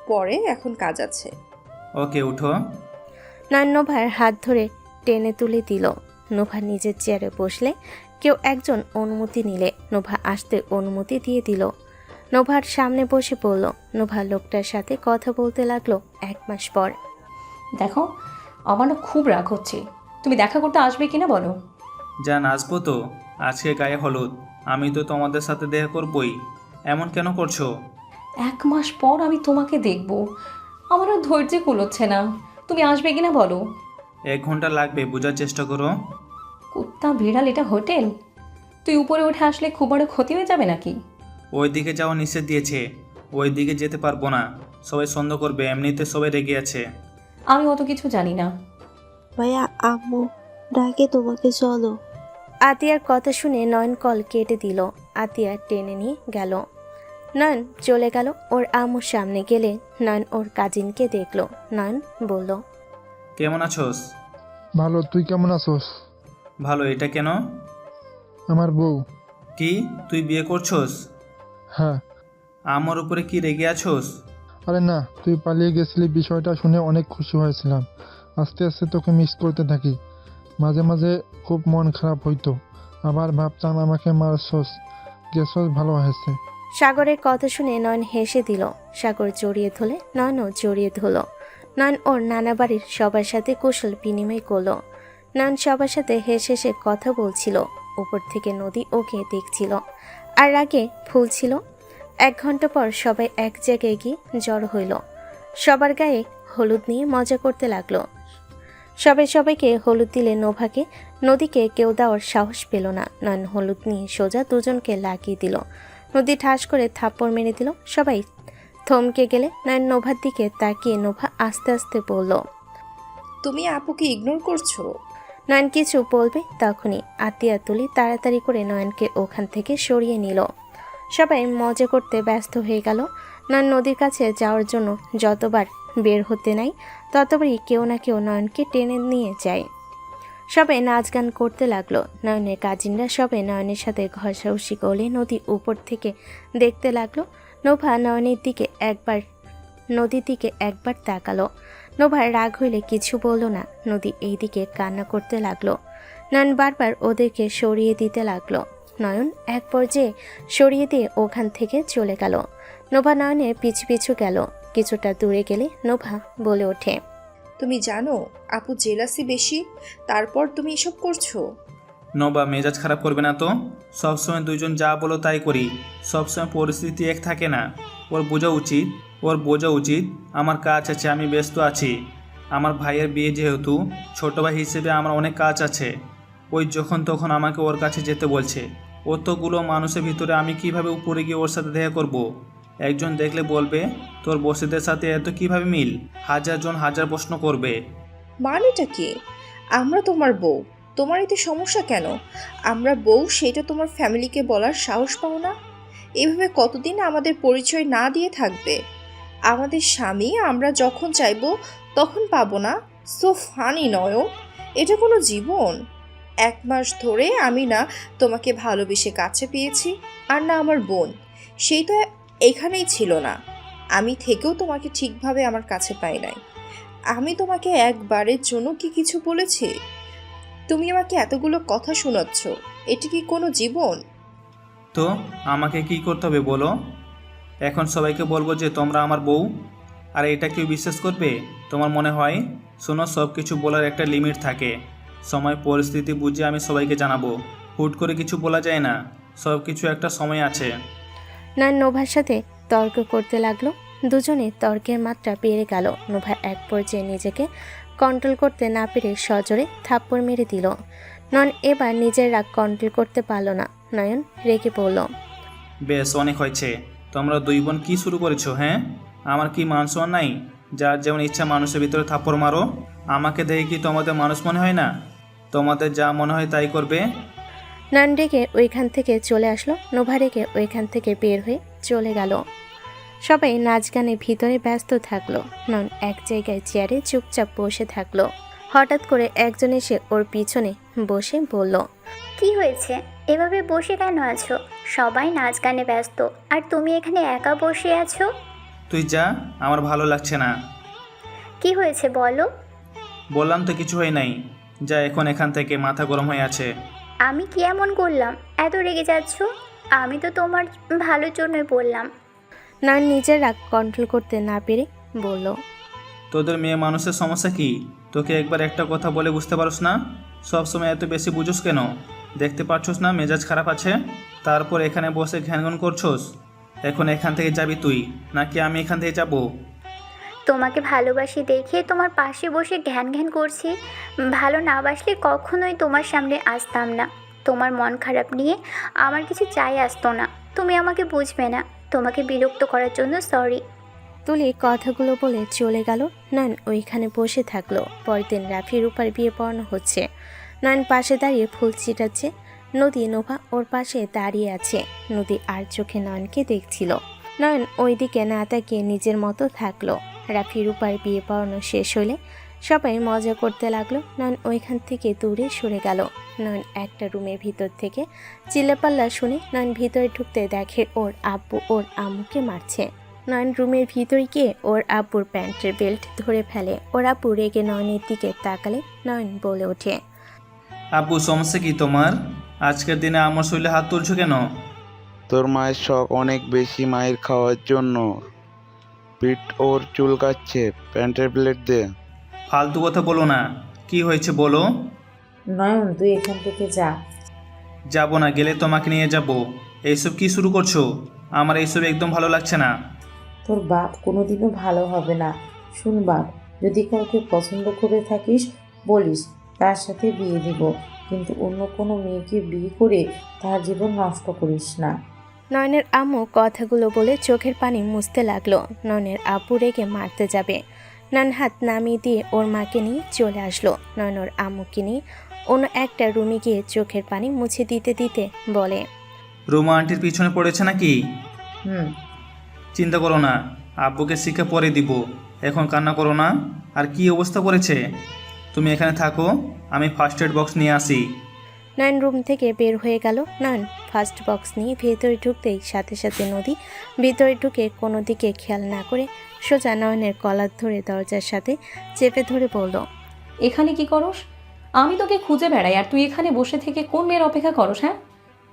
পরে, এখন কাজ আছে। ওকে উঠো। নয়ন নোভার হাত ধরে টেনে তুলে দিল। নোভা নিজের চেয়ারে বসলে কেউ একজন অনুমতি নিলে নোভা আসতে অনুমতি দিয়ে দিল। নোভার সামনে বসে পড়ল। নোভা লোকটার সাথে কথা বলতে লাগলো 1 মাস পর। দেখো, আমার না খুব রাগ হচ্ছে। তুমি দেখা করতে আসবে কিনা বলো? জান, আসবো তো। আজকে গায়ে হলুদ, আমি তো তোমাদের সাথে দেখা করবই। এমন কেন করছো? 1 মাস পর আমি তোমাকে দেখব, আমার আর ধৈর্য কুলোচ্ছে না। তুমি আসবে কিনা বলো? 1 ঘন্টা লাগবে, বোঝার চেষ্টা করো। কুত্তা বিড়াল, এটা হোটেল? তুই উপরে উঠে আসলে খুব বড় ক্ষতি হয়ে যাবে নাকি? ওই দিকে যাওয়া নিষেধ দিয়েছে, ওই দিকে যেতে পারবো না। সবাই সন্দেহ করবে, এমনিতে সবাই রেগে আছে। আমি অত কিছু জানি না। ভাইয়া আম্মু ডাকে তোমাকে, চলো। আতিয়ার কথা শুনে নয়ন কল কেটে দিল। আতিয়া টেনে নিয়ে গেল। নয়ন চলে গেল। ওর আম্মুর সামনে গেলে নয়ন ওর কাজিনকে দেখলো। নয়ন বলল, কেমন আছোস? ভালো, তুই কেমন আছোস? ভালো। এটা কেন? আমার বউ। কি, তুই বিয়ে করছোস? হ্যাঁ। আমার উপরে কি রেগে আছোস? আরে না, তুই পালিয়ে গেছিলি, বিষয়টা শুনে অনেক খুশি হয়েছিলাম। আস্তে আস্তে তোকে মিস করতে থাকি। মাঝে মাঝে খুব মন খারাপ হইতো, আবার ভাবতাম আমাকে মারছস, গেছস, ভালো হয়েছে। সাগরের কথা শুনে নয়ন হেসে দিল। সাগর জড়িয়ে ধরলে নয়নও জড়িয়ে ধরল। নয়ন ওর নানা বাড়ির সবার সাথে কুশল বিনিময় করলো। নয়ন সবার সাথে হেসে হেসে কথা বলছিল। উপর থেকে নদী ওকে দেখছিল আর আগে ফুলছিল। 1 ঘন্টা পর সবাই এক জায়গায় গিয়ে জড়ো হইল। সবার গায়ে হলুদ নিয়ে মজা করতে লাগলো। সবাই সবাইকে হলুদ দিলে নোভাকে নদীকে কেউ দেওয়ার সাহস পেল না। নয়ন হলুদ নিয়ে সোজা দুজনকে লাগিয়ে দিল। নদী ঠাস করে থাপ্পড় মেরে দিল। সবাই থমকে গেলে নয়ন নোভার দিকে তাকিয়ে নোভা আস্তে আস্তে বলল, তুমি আপুকে ইগনোর করছো? নয়ন কিছু বলবে তখনই আতিয়া তুলি তাড়াতাড়ি করে নয়নকে ওখান থেকে সরিয়ে নিল। সবাই মজা করতে ব্যস্ত হয়ে গেল। নয়ন নদীর কাছে যাওয়ার জন্য যতবার বের হতে নাই ততবারই কেউ না কেউ নয়নকে টেনে নিয়ে যায়। সবাই নাচ গান করতে লাগলো। নয়নের কাজিনরা সবাই নয়নের সাথে ঘষাঘষি করলে নদী উপর থেকে দেখতে লাগলো। নোভা নয়নের দিকে নদীর দিকে একবার তাকালো। নোভার রাগ হইলে কিছু বলল না। নদী এই দিকে কান্না করতে লাগলো। নয়ন বারবার ওদেরকে সরিয়ে দিতে লাগলো। নয়ন এক পর্যায়ে সরিয়ে দিয়ে ওখান থেকে চলে গেল। নোভা নয়নের পিছু পিছু গেল। কিছুটা দূরে গেলে নোভা বলে ওঠে, তুমি জানো আপু জেলাসি বেশি, তারপর তুমি এসব করছো? নবা, মেজাজ খারাপ করবে না তো। সবসময় দুইজন যা বলো তাই করি, সবসময় পরিস্থিতি এক থাকে না। ওর বোঝা উচিত আমার কাজ আছে, আমি ব্যস্ত আছি। আমার ভাইয়ের বিয়ে, যেহেতু ছোট ভাই হিসেবে আমার অনেক কাজ আছে। ওই যখন তখন আমাকে ওর কাছে যেতে বলছে। অতগুলো মানুষের ভিতরে আমি কিভাবে উপরে গিয়ে ওর সাথে দেখা করব? একজন দেখলে বলবে তোর বসেদের সাথে এত কিভাবে মিল, 1000 জন 1000 প্রশ্ন করবে। মানেটা কি? আমরা তোমার বউ, তোমার এতে সমস্যা কেন? আমরা বউ, সেটা তোমার ফ্যামিলিকে বলার সাহস পাও না? এভাবে কতদিন আমাদের পরিচয় না দিয়ে থাকবে? আমাদের স্বামী আমরা যখন চাইবো তখন পাবো না? সো ফানি নয়, এটা কোনো জীবন? 1 মাস ধরে আমি না তোমাকে ভালোবেসে কাছে পেয়েছি, আর না আমার বোন, সেই তো এখানেই ছিল না। আমি থেকেও তোমাকে ঠিকভাবে আমার কাছে পাই নাই। আমি তোমাকে একবারের জন্য কি কিছু বলেছি? তুমি আমাকে এতগুলো কথা শোনাচ্ছ, এটা কি কোনো জীবন? তো আমাকে কি করতে হবে বলো? এখন সবাইকে বলবো যে তোমরা আমার বউ? আর এটা কেউ বিশ্বাস করবে তোমার মনে হয়? শোনো, সব কিছু বলার একটা লিমিট থাকে। সময় পরিস্থিতি বুঝে আমি সবাইকে জানাবো। হুট করে কিছু বলা যায় না, সব কিছু একটা সময় আছে। নয়ন নোভার সাথে তর্ক করতে লাগলো। দুজনে তর্কের মাত্রা বেড়ে গেল। নোভা এক পর্যায়ে নিজেকে কন্ট্রোল করতে না পেরে সজোরে থাপ্পড় মেরে দিল। নয়ন এবার নিজের রাগ কন্ট্রোল করতে পারল না। নয়ন রেগে পড়ল। বেশ, অনেক হয়েছে। তোমরা 2 বোন কি শুরু করেছো? হ্যাঁ, আমার কি মান সম্মান নাই? যার যেমন ইচ্ছা মানুষের ভিতরে থাপ্পড় মারো। আমাকে দেখে কি তোমাদের মানুষ মনে হয় না? তোমাদের যা মনে হয় তাই করবে। নয়ন রেগে ওইখান থেকে চলে আসলো। নোভা রেগে ওইখান থেকে বের হয়ে চলে গেল। সবাই নাচ গানের ভিতরে ব্যস্ত থাকলো। নয়ন এক জায়গায় চেয়ারে চুপচাপ বসে থাকলো। হঠাৎ করে একজন এসে ওর পিছনে বসে বলল, কি হয়েছে? এভাবে বসে কেন আছো? সবাই নাচ গানে ব্যস্ত, আর তুমি এখানে একা বসে আছো। তুই যা, আমার ভালো লাগছে না। কি হয়েছে বলো? বললাম তো কিছু হয় নাই। যা এখন এখান থেকে, মাথা গরম হয়ে আছে। আমি কি এমন করলাম এত রেগে যাচ্ছ? আমি তো তোমার ভালোর জন্যই বললাম। নয়ন নিজের রাগ কন্ট্রোল করতে না পেরে বলল, তোদের মেয়ে মানুষের সমস্যা কি? তোকে একবার একটা কথা বলে বুঝতে পারোস না? সব সময় এত বেশি বুঝোস কেন? দেখতে পাচ্ছস না মেজাজ খারাপ আছে? তারপর এখানে বসে ঘ্যানঘ্যান করছস। এখন এখান থেকে যাবি তুই, নাকি আমি এখান থেকে যাব? তোমাকে ভালোবাসি দেখে তোমার পাশে বসে ঘ্যান ঘ্যান করছি। ভালো না বাসলে কখনোই তোমার সামনে আসতাম না। তোমার মন খারাপ নিয়ে আমার কিছু চাই আসতো না। তুমি আমাকে বুঝবে না। তোমাকে বিরক্ত করার জন্য সরি। তুলি কথাগুলো বলে চলে গেল। নয়ন ওইখানে বসে থাকলো। পরের দিন রাফি রূপার বিয়ে পড়ানো হচ্ছে। নয়ন পাশে দাঁড়িয়ে ফুল ছিটাচ্ছে। নদী নোভা ওর পাশে দাঁড়িয়ে আছে। নদী আর চোখে নয়নকে দেখছিল। নয়ন ওইদিকে না তাকিয়ে নিজের মতো থাকলো। রাফি রূপার বিয়ে পড়ানো শেষ হলে সবাই মজা করতে লাগলো। নয়ন ওইখান থেকে দূরে সরে গেল। নয়ন একটা রুমের ভিতর থেকে চিল্লাপাল্লা শুনে নয়ন ভিতরে ঢুকতে দেখে ওর আব্বু ওর আম্মুকে মারছে। নয়ন রুমের ভিতরে গিয়ে ওর আব্বুর প্যান্টের বেল্ট ধরে ফেলে। ওর আব্বু রেগে নয়নের দিকে তাকালে নয়ন বলে ওঠে, আব্বু সমস্যা কি তোমার? আজকের দিনে আমার শরীরে হাত তুলছো কেন? তোর মায়ের শখ অনেক বেশি মায়ের খাওয়ার জন্য। পিঠ ওর চুলকাচ্ছে, প্যান্টের প্লেট দে। ফালতু কথা বলো না। কি হয়েছে বলো? নয়ন তুই এখান থেকে যা। যাব না, গেলে তোমাকে নিয়ে যাব। এইসব কি শুরু করছো? আমার এইসব একদম ভালো লাগছে না। তোর বাপ কোনোদিনও ভালো হবে না। শুন বাপ, যদি কাউকে পছন্দ করে থাকিস বলিস, তার সাথে বিয়ে দিব, কিন্তু অন্য কোনো মেয়েকে বিয়ে করে তার জীবন নষ্ট করিস না। নয়নের আম্মু কথাগুলো বলে চোখের পানি মুছতে লাগলো। নয়নের আব্বু রেগে মারতে যাবে। নয়ন হাত নামিয়ে দিয়ে ওর মাকে নিয়ে চলে আসলো। নয়ন ওর আম্মুকে নিয়ে অন্য একটা রুমে গিয়ে চোখের পানি মুছে দিতে দিতে বলে, রুমা আন্টির পিছনে পড়েছে নাকি? হুম। চিন্তা করো না, আব্বুকে শিক্ষা পরে দিব। এখন কান্না করো না। আর কি অবস্থা করেছে? তুমি এখানে থাকো, আমি ফার্স্ট এড বক্স নিয়ে আসি। নয়ন রুম থেকে বের হয়ে গেল। নয়ন ফার্স্ট বক্স নিয়ে ভেতরে ঢুকতেই সাথে সাথে নদী ভিতরে ঢুকে কোনো দিকে খেয়াল না করে সোজা নয়নের কলার ধরে দরজার সাথে চেপে ধরে বলল, এখানে কি করস? আমি তোকে খুঁজে বেড়াই আর তুই এখানে বসে থেকে কোন মেয়ের অপেক্ষা করস? হ্যাঁ,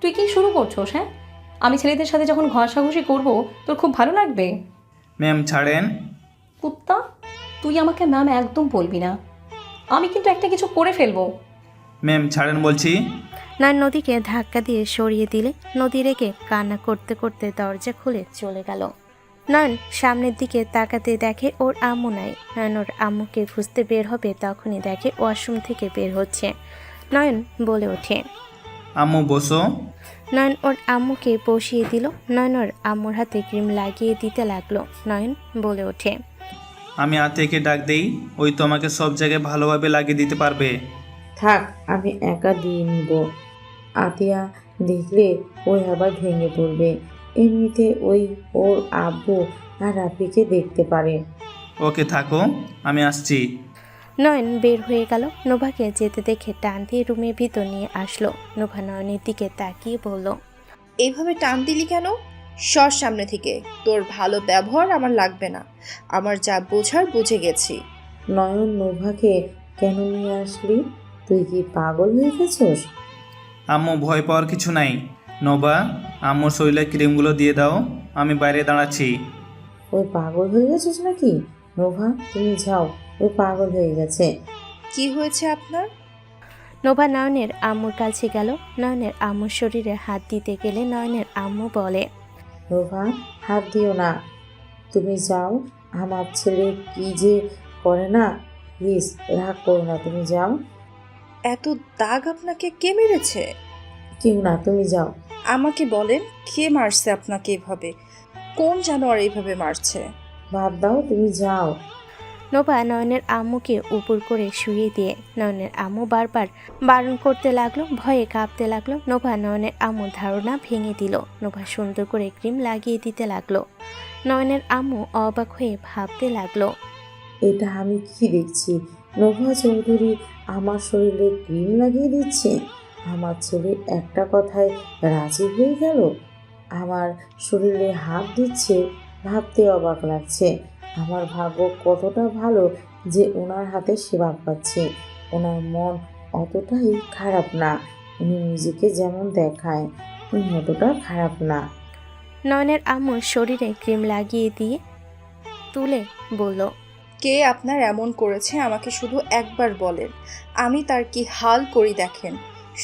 তুই কি শুরু করছোস? হ্যাঁ, আমি ছেলেদের সাথে যখন ঘষাঘষি করবো তোর খুব ভালো লাগবে? ম্যাম ছাড়েন। কুত্তা, তুই আমাকে ম্যাম একদম বলবি না। আমি কিন্তু একটা কিছু করে ফেলবো। ম্যাম ছাড়েন বলছি। নয়ন নদীকে ধাক্কা দিয়ে সরিয়ে দিলে নদী রেগে কান্না করতে করতে দরজা খুলে চলে গেল। নয়ন সামনের দিকে তাকাতে দেখে ওর আম্মু নাই। নয়ন ওর আম্মুকে খুঁজতে বের হবে, তখনই দেখে ওয়াশরুম থেকে বের হচ্ছে। নয়ন বলে ওঠে, আম্মু বসো। নয়ন ওর আম্মুকে বসিয়ে দিল। নয়ন ওর আম্মুর হাতে ক্রিম লাগিয়ে দিতে লাগলো। নয়ন বলে ওঠে, আমি আতিয়াকে ডাক দেই, ওই তোমাকে সব জায়গায় ভালোভাবে লাগিয়ে দিতে পারবে। থাক, আমি একা দিয়ে নিব। আতিয়া দেখলে ওই আবার ভেঙে পড়বে। এমনিতে ওই ওর আব্বু আর রাফিকে দেখতে পারে। ওকে থাকো, আমি আসছি। নয়ন বের হয়ে গেল। নোভাকে যেতে দেখে টান দিয়ে রুমের ভিতর নিয়ে আসলো। নোভা নয়নের দিকে তাকিয়ে বলল, এইভাবে টান দিলি কেন? সর সামনে থেকে। তোর ভালো ব্যবহার আমার লাগবে না। আমার যা বোঝার বুঝে গেছি। নয়ন নোভাকে কেন নিয়ে আসলি? তুই কি পাগল হয়ে গেছস? আম্মু ভয় পাওয়ার কিছু নাই। নোবা, আম্মুর শরীরে ক্রিমগুলো দিয়ে দাও, আমি বাইরে দাঁড়াচ্ছি। ওই পাগল হয়ে গেছিস নাকি? নোভা তুমি যাও, ওই পাগল হয়ে গেছে। কি হয়েছে আপনার? নোভা নয়নের আম্মুর কাছে গেল। নয়নের আম্মুর শরীরে হাত দিতে গেলে নয়নের আম্মু বলে, নোভা হাত দিও না, তুমি যাও। আমার ছেলে কি যে করে না, প্লিজ রাগ করো না, তুমি যাও। এত দাগ আপনাকে কে মেরেছে? কেউ না, তুমি যাও। আমাকে বলেন, কে মারছে আপনাকে এভাবে? কোন জানোয়ার এইভাবে মারছে? বাদ দাও, তুমি যাও। নোভা নয়নের আম্মুকে উপর করে শুয়ে দিয়ে নয়নের আম্মু বারবার বারণ করতে লাগলো। ভয়ে কাঁপতে লাগলো। নোভা নয়নের আম্মুর ধারণা ভেঙে দিল। নোভা সুন্দর করে ক্রিম লাগিয়ে দিতে লাগলো। নয়নের আম্মু অবাক হয়ে ভাবতে লাগলো, এটা আমি কি দেখছি? নোভা চৌধুরী আমার শরীরে ক্রিম লাগিয়ে দিচ্ছে। আমার ছেলে একটা কথায় রাজি হয়ে গেল, আমার শরীরে হাত দিচ্ছে। ভাবতে অবাক লাগছে। আমার ভাগ্য কতটা ভালো যে ওনার হাতে সেবা পাচ্ছি। ওনার মন অতটাই খারাপ না। উনি নিজেকে যেমন দেখায় উনি অতটা খারাপ না। নয়নের আম্মুর শরীরে ক্রিম লাগিয়ে দিয়ে তুলে বলল, কে আপনার এমন করেছে আমাকে শুধু একবার বলেন, আমি তার কি হাল করি দেখেন।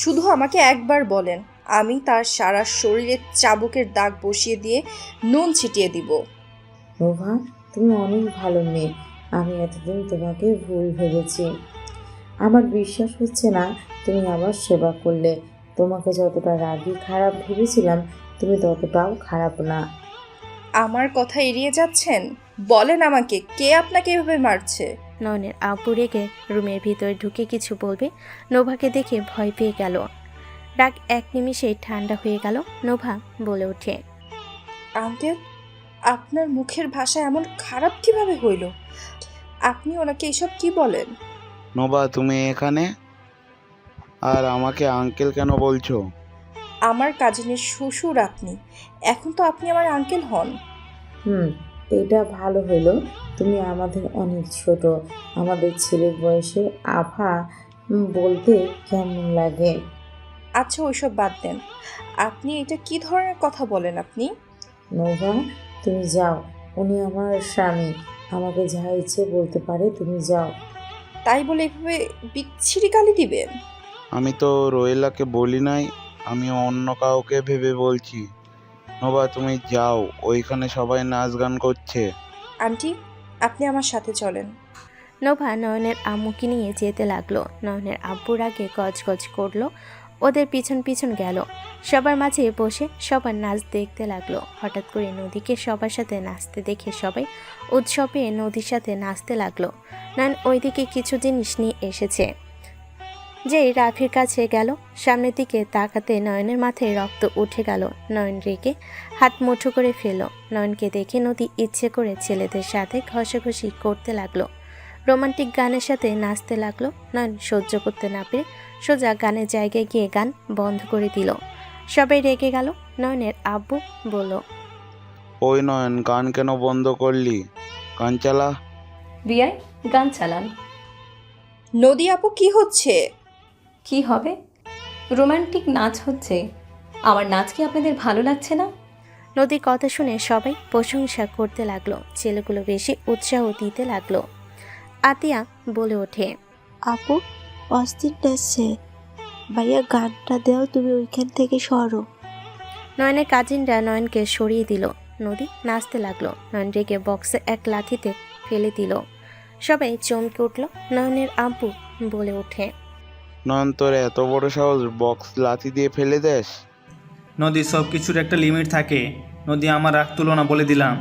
শুধু আমাকে একবার বলেন, আমি তার সারা শরীরে চাবুকের দাগ বসিয়ে দিয়ে নুন ছিটিয়ে দিব। নোভা, তুমি অনেক ভালো মেয়ে। আমি এতদিন তোমাকে ভুল ভেবেছি। আমার বিশ্বাস হচ্ছে না তুমি আমার সেবা করলে। তোমাকে যতটা রাগী খারাপ ভেবেছিলাম তুমি ততটাও খারাপ না। আমার কথা এড়িয়ে যাচ্ছেন? বলেন আমাকে, কে আপনাকে এভাবে মারছে? নয়নের আব্বু রেগে রুমের ভিতরে ঢুকে কিছু বলবে, নোভাকে দেখে ভয় পেয়ে গেল। রাগ এক নিমিষেই ঠান্ডা হয়ে গেল। নোভা বলে ওঠে, আঙ্কেল, আপনার মুখের ভাষা এমন খারাপ কিভাবে হইল? আপনি ওনাকে এসব কি বলেন? নোভা, তুমি এখানে আর আমাকে আঙ্কেল কেন বলছো? আমার কাজিনের শ্বশুর আপনি, এখন তো আপনি আমার আঙ্কেল হন। এটা ভালো হলো। তুমি আমাদের অনেক ছোট। আমাদের ছেলের বয়সে আভা বলতে কেমন লাগে? আচ্ছা, ওইসব বাদ দেন। আপনি এটা কি ধরনের কথা বলেন আপনি? নোভা, তুমি যাও। উনি আমার স্বামী, আমাকে যা ইচ্ছে বলতে পারে। তুমি যাও। তাই বলে এভাবে বিচ্ছিরি গালি দিবেন? আমি তো রোয়েলাকে বলি নাই, আমি অন্য কাউকে ভেবে বলছি। নোভা, তুমি যাও, ওইখানে সবাই নাচ গান করছে। আন্টি, আপনি আমার সাথে চলেন। নোভা নয়নের আম্মুকে নিয়ে যেতে লাগলো। নয়নের আব্বুর আগে গজগজ করলো, ওদের পিছন পিছন গেল। সবার মাঝে বসে সবার নাচ দেখতে লাগলো। হঠাৎ করে নদীকে সবার সাথে নাচতে দেখে সবাই উৎসবে নদীর সাথে নাচতে লাগলো। নয়ন ওইদিকে কিছু জিনিস নিয়ে এসেছে। যেই রাফির কাছে গেল, সামনের দিকে তাকাতে নয়নের মাথায় রক্ত উঠে গেল। নয়ন রেগে হাত মুঠো করে ফেলল। নয়নকে দেখে নদী ইচ্ছে করে ছেলেদের সাথে ঘষাঘষি করতে লাগলো। রোমান্টিক গানের সাথে নাচতে লাগলো। নয়ন সহ্য করতে না পেরে সোজা গানের জায়গায় গিয়ে গান বন্ধ করে দিল। সবাই রেগে গেল। নয়নের আব্বু বলল, ওই নয়ন, গান কেন বন্ধ করলি? গান চালা। বিয়াই, গান চালান। নদী আপু, কি হচ্ছে? কি হবে? রোমান্টিক নাচ হচ্ছে। আমার নাচ কি আপনাদের ভালো লাগছে না? নদীর কথা শুনে সবাই প্রশংসা করতে লাগলো। ছেলেগুলো বেশি উৎসাহ দিতে লাগলো। আতিয়া বলে ওঠে, আপু, অস্থির নাচছে। ভাইয়া গানটা দেও, তুমি ওইখান থেকে সরো। নয়নের কাজিনরা নয়নকে সরিয়ে দিল। নদী নাচতে লাগলো। নয়ন রেগে বক্সে এক লাথিতে ফেলে দিল। সবাই চমকে উঠল। নয়নের আব্বু বলে ওঠে, নয়ন, তোর এত বড় সাহস, বক্স লাথি দিয়ে ফেলে দেস? নদী, সব কিছুর একটা লিমিট থাকে। নদী, আমার রাগ তুলো না, বলে দিলাম।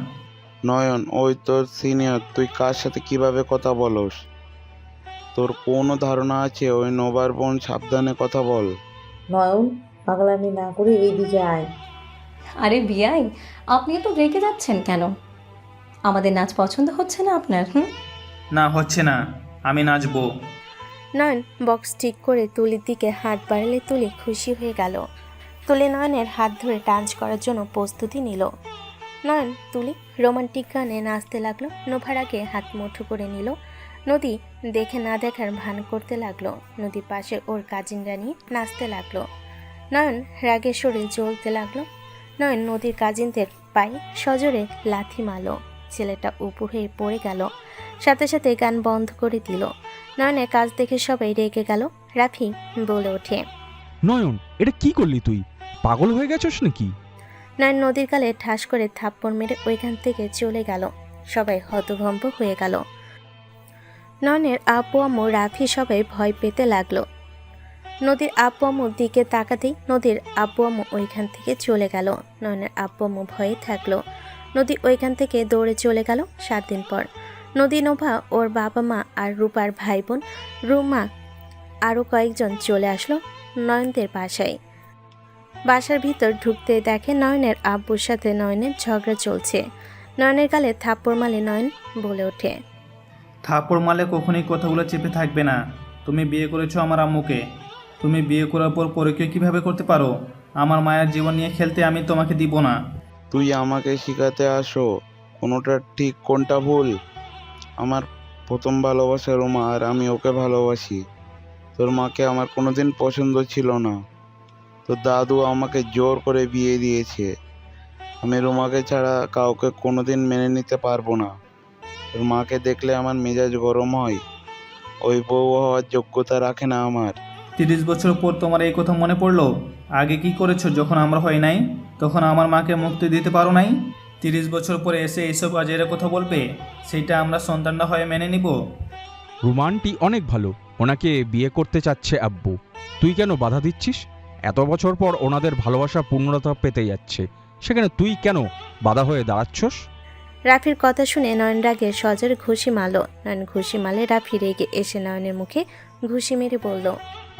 নয়ন, ওই তোর সিনিয়র, তুই কার সাথে কিভাবে কথা বলস? তোর কোনো ধারণা আছে? ওই নোবার বোন, সাবধানে কথা বল। নয়ন, পাগলামি না করে এইদিকে আয়। আরে বিয়াই, আপনি তো রেগে যাচ্ছেন কেন? আমাদের নাচ পছন্দ হচ্ছে না আপনার? না, হচ্ছে না। আমি নাচবো। নয়ন বক্স ঠিক করে তুলির দিকে হাত বাড়ালে তুলি খুশি হয়ে গেল। তুলি নয়নের হাত ধরে ডান্স করার জন্য প্রস্তুতি নিল। নয়ন তুলি রোমান্টিক গানে নাচতে লাগলো। নোভার আগে হাত মুঠো করে নিল। নদী দেখে না দেখার ভান করতে লাগলো। নদী পাশে ওর কাজিনরা নিয়ে নাচতে লাগলো। নয়ন রাগে শরীর জ্বলতে লাগলো। নয়ন নদীর কাজিনদের পায়ে সজোরে লাথি মারল। ছেলেটা উপর হয়ে পড়ে গেল। সাথে সাথে গান বন্ধ করে দিল। নয়নের কাজ দেখে সবাই রেগে গেল। রাফি বলে ওঠে, নয়ন, এটা কি করলি তুই? পাগল হয়ে গেছিস নাকি? নয়ন নদীর গালে ঠাস করে থাপ্পড় মেরে ওইখান থেকে চলে গেল। সবাই হতভম্ব হয়ে গেল। নয়নের আব্বু আম্মু রাফি সবাই ভয় পেতে লাগলো। নদীর আব্বু আম্মুর দিকে তাকাতেই নদীর আব্বু আম্মু ওইখান থেকে চলে গেল। নয়নের আব্বু আম্মু ভয়ে থাকলো। নদী ওইখান থেকে দৌড়ে চলে গেল। 7 দিন পর নদী, নোভা, ওর বাবা মা আর রূপার ভাই বোন রুমা আরও কয়েকজন চলে আসলো নয়নদের বাসায়। বাসার ভিতর ঢুকতে দেখে নয়নের আব্বুর সাথে নয়নের ঝগড়া চলছে। নয়নের গালে থাপ্পড় মারলে নয়ন বলে ওঠে, থাপ্পড় মারলে কখনোই কথাগুলো চেপে থাকবে না। তুমি বিয়ে করেছো আমার আম্মুকে। তুমি বিয়ে করার পর পরকীয়া কীভাবে করতে পারো? আমার মায়ের জীবন নিয়ে খেলতে আমি তোমাকে দিব না। তুই আমাকে শিখাতে আসো কোনোটা ঠিক কোনটা ভুল। আমার প্রথম ভালোবাসা রুমা, আর আমি ওকে ভালোবাসি। তোর মাকে আমার কোনোদিন পছন্দ ছিল না। তোর দাদু আমাকে জোর করে বিয়ে দিয়েছে। আমি রুমাকে ছাড়া কাউকে কোনোদিন মেনে নিতে পারবো না। তোর মাকে দেখলে আমার মেজাজ গরম হয়। ওই বউ হওয়ার যোগ্যতা রাখে না আমার। 30 বছর পর তোমার এই কথা মনে পড়লো? আগে কি করেছো যখন আমরা হয় নাই? তখন আমার মাকে মুক্তি দিতে পারো নাই? 30 বছর পরে এসে এইসব আজের কথা বলবে? সেটা আমরা সন্তানরা হয়ে মেনে নিব? রোমানটি অনেক ভালো, ওনাকে বিয়ে করতে চাচ্ছে আব্বু। তুই কেন বাধা দিচ্ছিস? এত বছর পর ওনাদের ভালোবাসা পূর্ণতা পেতে যাচ্ছে, সেখানে তুই কেন বাধা হয়ে দাঁড়াচ্ছস? রাফির কথা শুনে নয়ন রাগে সজোরে ঘুষি মারল। নয়ন ঘুষি মারলে রাফি রেগে এসে নয়নের মুখে ঘুষি মেরে বলল,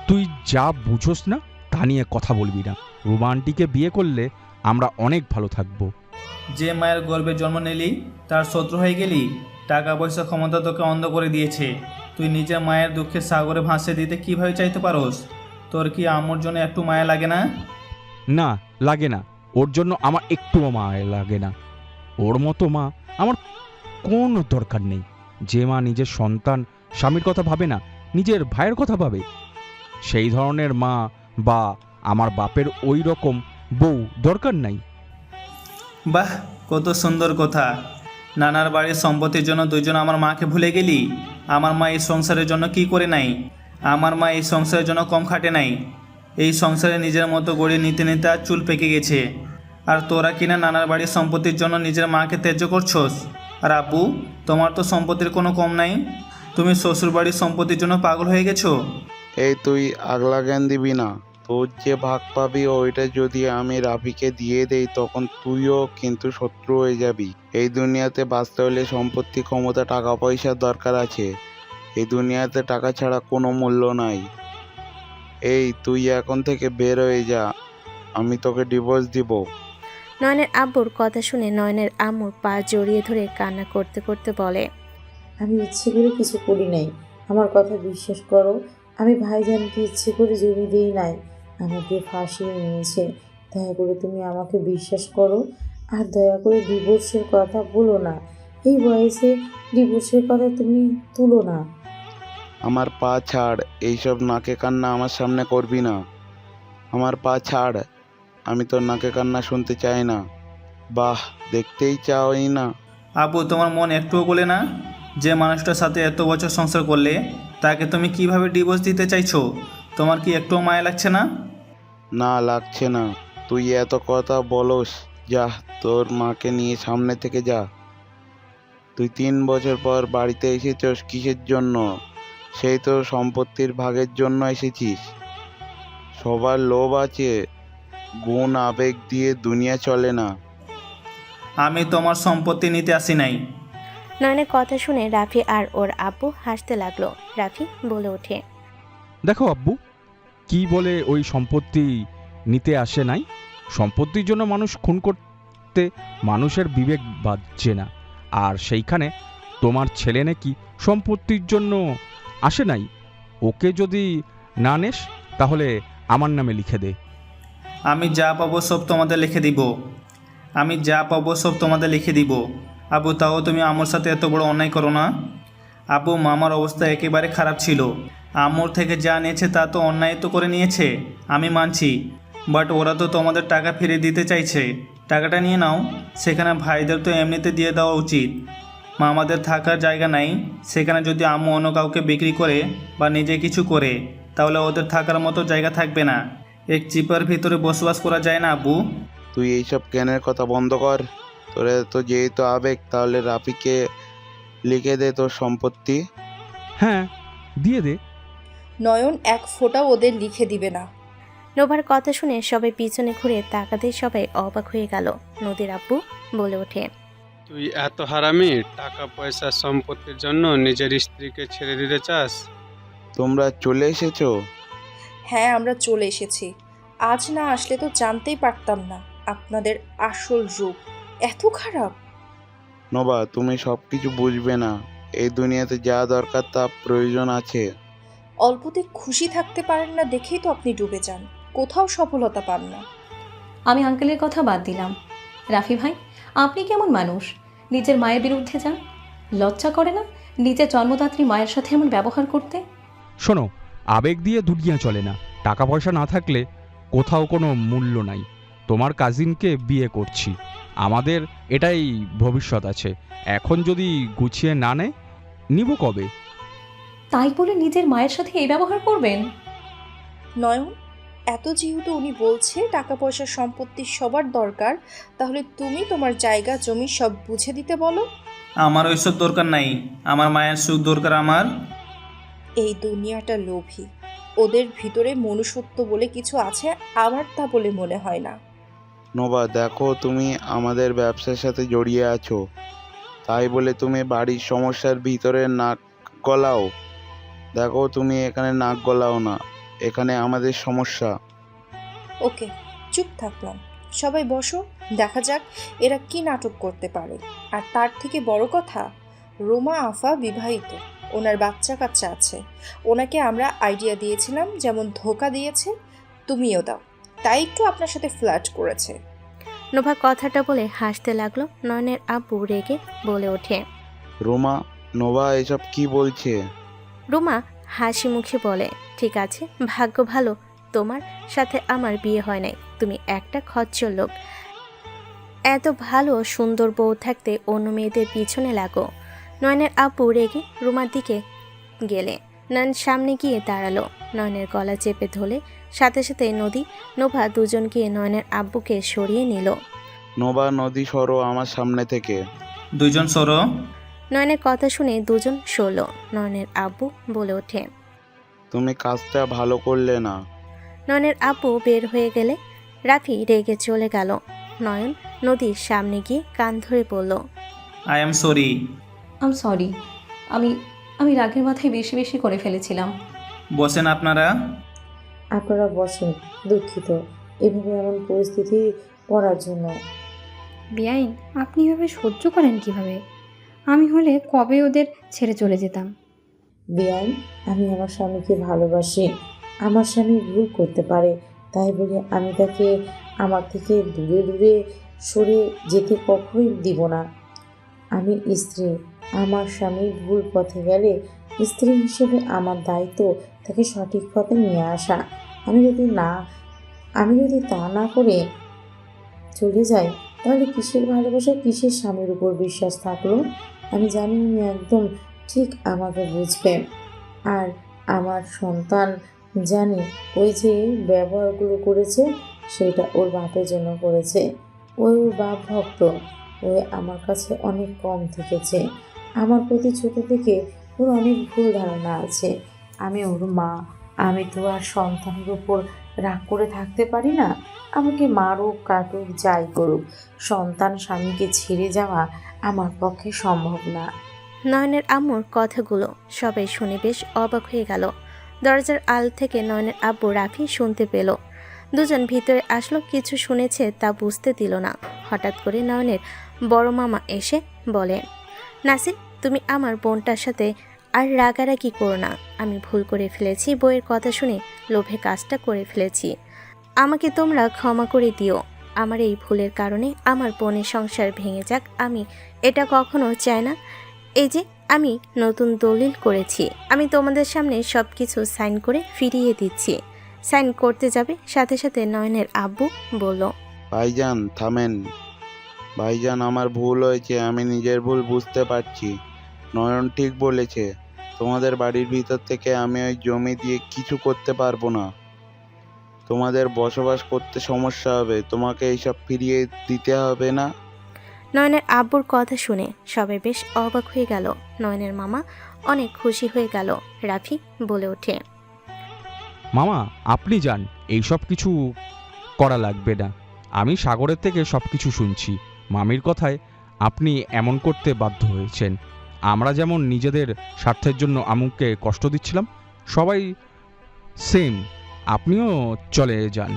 তুই যা বুঝোস না তা নিয়ে কথা বলবি না। রোমানটিকে বিয়ে করলে আমরা অনেক ভালো থাকবো। যে মায়ের গর্ভে জন্ম নিলি তার শত্রু হয়ে গেলি? টাকা পয়সা ক্ষমতা তোকে অন্ধ করে দিয়েছে। তুই নিজের মায়ের দুঃখে সাগরে ভাসিয়ে দিতে কিভাবে চাইতে পারোস? তোর কি আমার জন্য একটু মায়া লাগে না? না, লাগে না। ওর জন্য আমার একটুও মায়া লাগে না। ওর মতো মা আমার কোনো দরকার নেই। যে মা নিজের সন্তান স্বামীর কথা ভাবে না, নিজের ভাইয়ের কথা ভাবে, সেই ধরনের মা বা আমার বাপের ওই রকম বউ দরকার নাই। বাহ, কত সুন্দর কথা। নানার বাড়ির সম্পত্তির জন্য দুইজন আমার মাকে ভুলে গেলি? আমার মা এই সংসারের জন্য কি করে নাই? আমার মা এই সংসারের জন্য কম খাটে নাই। এই সংসারে নিজের মতো গড়িয়ে নিতে নিতে আর চুল পেকে গেছে। আর তোরা কিনা নানার বাড়ির সম্পত্তির জন্য নিজের মাকে ত্যায্য করছস। আর আব্বু, তোমার তো সম্পত্তির কোনো কম নাই। তুমি শ্বশুর বাড়ির সম্পত্তির জন্য পাগল হয়ে গেছো। এই তুই আগলা জ্ঞান দিবি না। তোর যে ভাগ পাবি ওইটা যদি আমি রাফিকে দিয়ে দেই তখন তুইও কিন্তু শত্রু হয়ে যাবি। এই দুনিয়াতে বাঁচতে হলে সম্পত্তি, ক্ষমতা, টাকা পয়সার দরকার আছে। এই দুনিয়াতে টাকা ছাড়া কোনো মূল্য নাই। এই তুই এখন থেকে বের হয়ে যা, আমি তোকে ডিভোর্স দিব। নয়নের আব্বুর কথা শুনে নয়নের আম্মুর পা জড়িয়ে ধরে কান্না করতে করতে বলে, আমি ইচ্ছে করে কিছু করি নাই, আমার কথা বিশ্বাস করো। আমি ভাইজানকে ইচ্ছে করে জমি দিই নাই, আমাকে ফাঁসিয়ে নিয়েছে। দয়া করে তুমি আমাকে বিশ্বাস করো, আর দয়া করে ডিভোর্সের কথা বলো না। এই বয়সে ডিভোর্সের কথা তুমি তুলো না। আমার পা ছাড়, এইসব নাকে কান্না আমার সামনে করবি না। আমার পা ছাড়, আমি তোর নাকে কান্না শুনতে চাই না। বাহ, দেখতেই চাওই না। আব্বু, তোমার মন একটুও বলে না যে মানুষটার সাথে এত বছর সংসার করলে তাকে তুমি কিভাবে ডিভোর্স দিতে চাইছো? তোমার কি একটুও মায়া লাগছে না? না, লাগছে না। তুই এত কথা বলস, যা তোর মাকে নিয়ে সামনে থেকে যা। তুই 3 বছর পর বাড়িতে এসেছস কিসের জন্য? সেই তো সম্পত্তির ভাগের জন্য এসেছিস। সবার লোভ আছে, গুণ আবেগ দিয়ে দুনিয়া চলে না। আমি তোমার সম্পত্তি নিতে আসি নাই। নয়নের কথা শুনে রাফি আর ওর আব্বু হাসতে লাগলো। রাফি বলে ওঠে, দেখো আব্বু, কি বলে ওই সম্পত্তি নিতে আসে নাই? সম্পত্তির জন্য মানুষ খুন করতে মানুষের বিবেক বাজছে না। আর সেইখানে তোমার ছেলে নাকি সম্পত্তির জন্য আসে নাই। ওকে যদি না নেস তাহলে আমার নামে লিখে দে। আমি যা পাবো সব তোমাদের লিখে দিব। আমি যা পাবো সব তোমাদের লিখে দিব। আব্বু, তাও তুমি আমার সাথে এত বড় অন্যায় করো না। আব্বু, মামার অবস্থা একেবারে খারাপ ছিল। আম্মুর থেকে যা নিয়েছে তা তো অন্যায় তো করে নিয়েছে, আমি মানছি। বাট ওরা তো তোমাদের টাকা ফিরিয়ে দিতে চাইছে। টাকাটা নিয়ে নাও। সেখানে ভাইদের তো এমনিতে দিয়ে দেওয়া উচিত। মামাদের থাকার জায়গা নাই, সেখানে যদি আম্মু অন্য কাউকে বিক্রি করে বা নিজে কিছু করে তাহলে ওদের থাকার মতো জায়গা থাকবে না। এক চিপার ভিতরে বসবাস করা যায় না আব্বু। তুই এইসব জ্ঞানের কথা বন্ধ কর। তোরে তো যেহেতু আবেগ, তাহলে রাফিকে লিখে দে তোর সম্পত্তি। হ্যাঁ, দিয়ে দে। নয়ন এক ফোঁটাও ওদের লিখে দিবে না। নোভার কথা শুনে সবাই পিছনে ঘুরে তাকাতে সবাই অবাক হয়ে গেল। নদীর আব্বু বলে ওঠে, তুই এত হারামি, টাকা পয়সা সম্পত্তির জন্য নিজের স্ত্রীকে ছেড়ে দিতে চাস? তোমরা চলে এসেছো? হ্যাঁ, আমরা চলে এসেছি। আজ না আসলে তো জানতেই পারতাম না আপনাদের আসল রূপ এত খারাপ। নোভা, তুমি সব কিছু বুঝবে না। এই দুনিয়াতে যা দরকার তা প্রয়োজন আছে। অল্পতে খুশি থাকতে পারেন না দেখেই তো আপনি ডুবে যান, কোথাও সফলতা পান না। আমি আঙ্কেলের কথা বাদ দিলাম। রাফি ভাই, আপনি কেমন মানুষ? নিজের মায়ের বিরুদ্ধে যান। লজ্জা করে না নিজের জন্মদাত্রী মায়ের সাথে এমন ব্যবহার করতে? শোনো, আবেগ দিয়ে দুনিয়া চলে না। টাকা পয়সা না থাকলে কোথাও কোনো মূল্য নাই। তোমার কাজিনকে বিয়ে করছি, আমাদের এটাই ভবিষ্যৎ আছে। এখন যদি গুছিয়ে না নেয়, নিব কবে? তাই বলে নিজের মায়ের সাথে এই ব্যবহার করবেন? নয়ন, এত যেহেতু উনি বলছে টাকা পয়সা সম্পত্তি সবার দরকার, তাহলে তুমি তোমার জায়গা জমি সব বুঝে দিতে বলো। আমার ওইসব দরকার নাই, আমার মায়ের সুখ দরকার আমার। এই দুনিয়াটা লোভী, ওদের ভিতরে মনুষ্যত্ব বলে কিছু আছে আমার তা বলে মনে হয় না। নোভা, দেখো তুমি আমাদের ব্যবসার সাথে জড়িয়ে আছো, তাই বলে তুমি বাড়ির সমস্যার ভিতরে নাক গলাও? দেখো তুমি এখানে নাক গলাও না, এখানে আমাদের সমস্যা। ওকে, চুপ থাকলাম। সবাই বসো, দেখা যাক এরা কি নাটক করতে পারে। আর তার থেকে বড় কথা, রোমা আফা বিবাহিত, ওনার বাচ্চা কাচ্চা আছে। ওনাকে আমরা আইডিয়া দিয়েছিলাম, যেমন ধোকা দিয়েছে তুমিও দাও, তাই একটু আপনার সাথে ফ্লার্ট করেছে। নোভা কথাটা বলে হাসতে লাগলো। নয়নের আব্বু রেগে বলে ওঠে। রোমা, নোভা এসব কি বলছে? রুমা হাসি মুখে বলে, ঠিক আছে, ভাগ্য ভালো তোমার সাথে আমার বিয়ে হয় নাই। তুমি একটা খচ্চর লোক, এত ভালো সুন্দর বউ থাকতে অন্য মেয়েদের পিছনে লাগো। নয়নের আব্বু রেগে রুমার দিকে গেলে নয়ন সামনে গিয়ে দাঁড়ালো। নয়নের গলা চেপে ধরে সাথে সাথে নদী নোভা দুজন গিয়ে নয়নের আব্বুকে সরিয়ে নিল। নোভা, নদী সরো আমার সামনে থেকে। দুইজন সরো। নয়নের কথা শুনে দুজন সরল। নয়নের আব্বু বলে ওঠে, তুমি কাজটা ভালো করলে না। নয়নের আব্বু বের হয়ে গেলে রাফি রেগে চলে গেল। নয়ন নদীর সামনে গিয়ে কান ধরে বলল, আই এম সরি। সরি, আমি আমি রাগের মাথায় বেশি বেশি করে ফেলেছিলাম। বসেন আপনারা। আপনারা বসেন, দুঃখিত এভাবে এমন পরিস্থিতি পড়ার জন্য। বেআইন, আপনি এভাবে সহ্য করেন কিভাবে? আমি হলে কবে ওদের ছেড়ে চলে যেতাম। বেআইন, আমি আমার স্বামীকে ভালোবাসি। আমার স্বামী ভুল করতে পারে, তাই বলে আমি তাকে আমার থেকে দূরে দূরে সরে যেতে কখনোই দিব না। আমি স্ত্রী, আমার স্বামী ভুল পথে গেলে স্ত্রী হিসেবে আমার দায়িত্ব তাকে সঠিক পথে নিয়ে আসা। আমি যদি তা না করে চলে যাই, তাহলে কিসের ভালোবাসা, কিসের স্বামীর উপর বিশ্বাস থাকলো? আমি জানি উনি একদম ঠিক আমাকে বুঝবে। আর আমার সন্তান জানি ওই যে ব্যবহারগুলো করেছে সেটা ওর বাপের জন্য করেছে। ওর বাপ ভক্ত, ওই আমার কাছে অনেক কম থেকেছে। আমার প্রতি ছোট থেকে ওর অনেক ভুল ধারণা আছে। আমি ওর মা, আমি তো আর সন্তানের উপর রাগ করে থাকতে পারি না। আমাকে মারুক কাটুক যাই করুক, সন্তান স্বামীকে ছেড়ে যাওয়া আমার পক্ষে সম্ভব না। নয়নের আম্মুর কথাগুলো সবাই শুনে বেশ অবাক হয়ে গেল। দরজার আল থেকে নয়নের আব্বু রাফি শুনতে পেল। দুজন ভিতরে আসলো, কিছু শুনেছে তা বুঝতে দিল না। হঠাৎ করে নয়নের বড় মামা এসে বলে, নাসির, তুমি আমার বোনটার সাথে আর রাগারাগি করো না। আমি ভুল করে ফেলেছি, বইয়ের কথা শুনে লোভে কাজটা করে ফেলেছি। আমাকে তোমরা ক্ষমা করে দিও। আমার এই ভুলের কারণে আমার বোনের সংসার ভেঙে যাক, আমি এটা কখনো চাই না। এই যে আমি নতুন দলিল করেছি, আমি তোমাদের সামনে সব কিছু সাইন করে ফিরিয়ে দিচ্ছি। সাইন করতে যাবে, সাথে সাথে নয়নের আব্বু বলল, ভাইজান থামেন। ভাইজান, আমার ভুল হয়েছে, আমি নিজের ভুল বুঝতে পারছি। নয়ন ঠিক বলেছে, তোমাদের বাড়ির ভিতর থেকে আমি ওই জমি দিয়ে কিছু করতে পারবো না। তোমাদের বসবাস করতে সমস্যা হবে, তোমাকে এইসব ফিরিয়ে দিতে হবে না। নয়নের আব্বুর কথা শুনে সবাই বেশ অবাক হয়ে গেল। নয়নের মামা অনেক খুশি হয়ে গেল। রাফি বলে ওঠে, মামা আপনি যান, এইসব কিছু করা লাগবে না। আমি সাগরের থেকে সব কিছু শুনছি। মামির কথায় আপনি এমন করতে বাধ্য হয়েছেন। আমরা যেমন নিজেদের স্বার্থের জন্য আমুকে কষ্ট দিচ্ছিলাম, সবাই সেম, আপনিও চলে যান।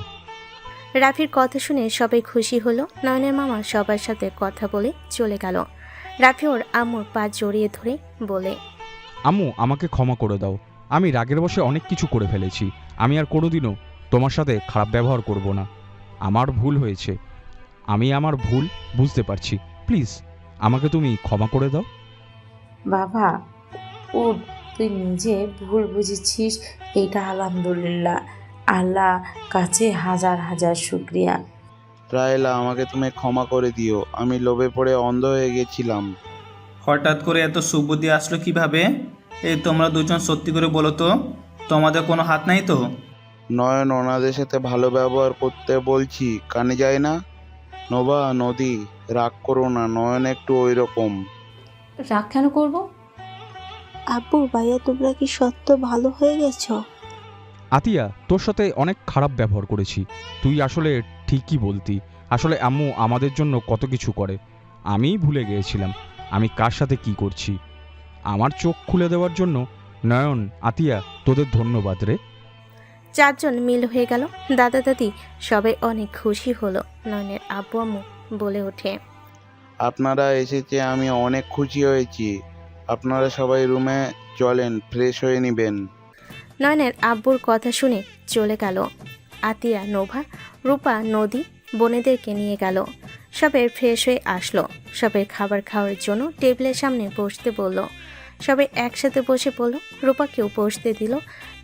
রাফির কথা শুনে সবাই খুশি হলো। নয়নের মামা সবার সাথে কথা বলে চলে গেল। রাফি ওর আম্মুর পা জড়িয়ে ধরে বলে, আম্মু আমাকে ক্ষমা করে দাও, আমি রাগের বশে অনেক কিছু করে ফেলেছি। আমি আর কোনোদিনও তোমার সাথে খারাপ ব্যবহার করব না। আমার ভুল হয়েছে, আমি আমার ভুল বুঝতে পারছি। প্লিজ আমাকে তুমি ক্ষমা করে দাও। বাবা, তুই নিজে ভুল বুঝেছিস, এটা আলহামদুলিল্লাহ। আল্লাহ কাছে হাজার হাজার শুক্রিয়া। রাহেলা, আমাকে তুমি ক্ষমা করে দিও, আমি লোভে পড়ে অন্ধ হয়ে গেছিলাম। হঠাৎ করে এত সুবুদ্ধি আসলো কিভাবে? এই তোমরা দুজন সত্যি করে বলো তো, তোমাদের কোনো হাত নাই তো? নয়ন, ওনাদের সাথে ভালো ব্যবহার করতে বলছি, কানে যায় না? নোভা, নদী, রাগ করো না, নয়ন একটু ওই রকম। রাগ কেন করব? আব্বু ভাইয়া তোমরা কি সত্য ভালো হয়ে গেছো? আতিয়া, তোর সাথে অনেক খারাপ ব্যবহার করেছি। তুই আসলে ঠিকই বলতি। আসলে আম্মু আমাদের জন্য কত কিছু করে, আমিই ভুলে গিয়েছিলাম আমি কার সাথে কি করছি। আমার চোখ খুলে দেওয়ার জন্য নয়ন, আতিয়া, তোদের ধন্যবাদ রে। চারজন মিল হয়ে গেল। দাদা দাদি সবাই অনেক খুশি হলো। নয়নের আব্বু আম্মু বলে ওঠে, আপনারা এসেছে আমি অনেক খুশি হয়েছি। আপনারা সবাই রুমে চলেন, ফ্রেশ হয়ে নেবেন। নয়নের আব্বুর কথা শুনে চলে গেল। আতিয়া, নোভা, রূপা, নদী বোনেদেরকে নিয়ে গেল। সবাই ফ্রেশ হয়ে আসলো। সবাই খাবার খাওয়ার জন্য টেবিলের সামনে বসতে বলল। সবাই একসাথে বসে পড়ল। রূপাকেও বসতে দিল।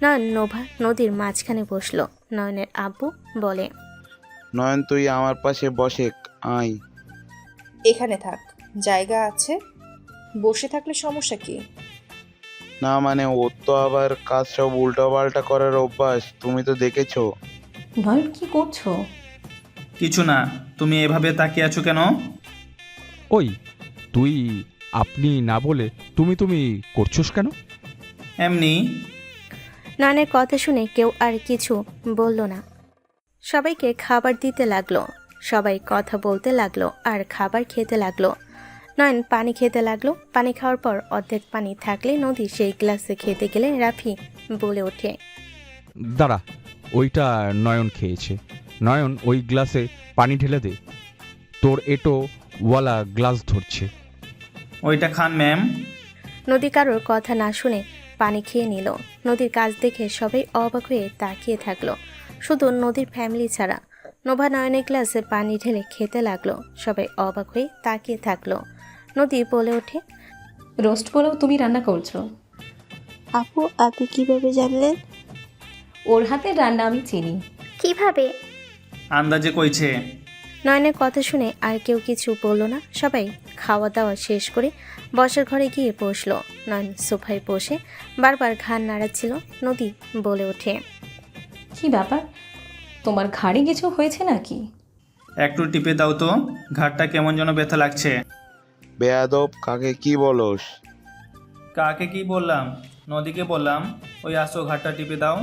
নয়ন, নোভা, নদীর মাঝখানে বসলো। নয়নের আব্বু বলে, নয়ন, তুই আমার পাশে বসে আয়। এখানে থাক, জায়গা আছে, বসে থাকলে সমস্যা কি? না মানে, ওর তো আবার কাজ সব উল্টোপাল্টা করার অভ্যাস, তুমি তো দেখেছো। নয়ন, কি করছো? কিছু না, তুমি এভাবে তাকিয়ে আছো কেন? ওই, তুই আপনি না বলে তুমি তুমি করছোস কেন? এমনি। নয়নের কথা শুনে কেউ আর কিছু বলল না। সবাইকে খাবার দিতে লাগলো। সবাই কথা বলতে লাগলো আর খাবার খেতে লাগলো। নয়ন পানি খেতে লাগলো। পানি খাওয়ার পর অর্ধেক পানি থাকলে নদী সেই গ্লাসে খেতে গেলে রাফি বলে ওঠে, দাঁড়া, ওইটা নয়ন খেয়েছে। নয়ন, ওই গ্লাসে পানি ঢেলে দে, তোর এটো ওয়ালা গ্লাস ধরছে। ওইটা খান ম্যাম। নদী কারোর কথা না শুনে পানি খেয়ে নিল। নদীর কাজ দেখে সবাই অবাক হয়ে তাকিয়ে থাকলো, শুধু নদীর ফ্যামিলি ছাড়া। নোভা নয়নের গ্লাসে পানি ঢেলে খেতে লাগলো। সবাই অবাক হয়ে তাকিয়ে থাকলো। নদী বলে ওঠে, রোস্ট পোলাও তুমি রান্না করছো? আপু আপনি কিভাবে জানলেন? ওর হাতের রান্না আমি চিনি। কিভাবে? আন্দাজে কইছে। নয়নের কথা শুনে আর কেউ কিছু বলল না। সবাই খাওয়া দাওয়া শেষ করে বসার ঘরে গিয়ে বসলো। নয়ন সোফায় বসে বারবার ঘাড় নাড়াচ্ছিল। নদী বলে ওঠে, কি ব্যাপার, তোমার ঘাড়ে কিছু হয়েছে নাকি? একটু টিপে দাও তো, ঘাটটা কেমন যেন ব্যথা লাগছে। বেয়াদব, কাকে কি বলস? কাকে কি বললাম? নদীকে বললাম। ওই আসো, ঘাটটা টিপে দাও।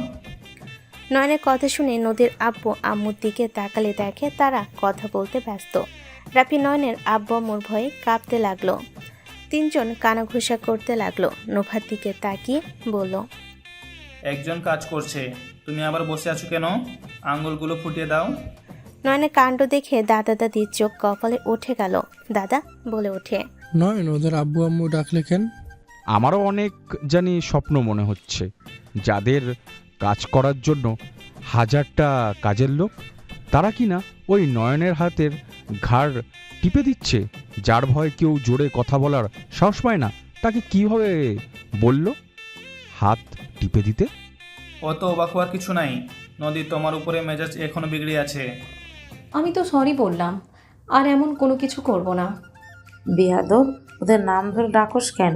নয়নের কথা শুনে নদীর আব্বু আম্মুর দিকে তাকালে দেখে তারা কথা বলতে ব্যস্ত। রাফি নয়নের আব্বু আম্মুর ভয়ে কাঁপতে লাগলো। তিনজন কানাঘুষা করতে লাগলো। নোভার দিকে তাকিয়ে বলল, একজন কাজ করছে, তুমি আবার বসে আছো কেন? আঙ্গুলগুলো ফুটিয়ে দাও। নয়নের কাণ্ড দেখে দাদা দাদির চোখ কপালে উঠে গেল। দাদা বলে ওঠে, নয়ন, ওদের আব্বু আম্মু ডাকলে কেন? আমারও অনেক জানি স্বপ্ন মনে হচ্ছে, যাদের কাজ করার জন্য হাজারটা কাজের লোক, তারা কিনা ওই নয়নের হাতের ঘাড় টিপে দিচ্ছে। যার ভয় কেউ জোরে কথা বলার সাহস পায় না, তাকে কিভাবে বলল হাত টিপে দিতে? অত অবাক হওয়ার কিছু নাই। নদী, তোমার উপরে মেজাজ এখনো বিগড়ে আছে। আমি তো সরি বললাম, আর এমন কোনো কিছু করব না। বেয়াদব, ওদের নাম ধরে ডাকস কেন?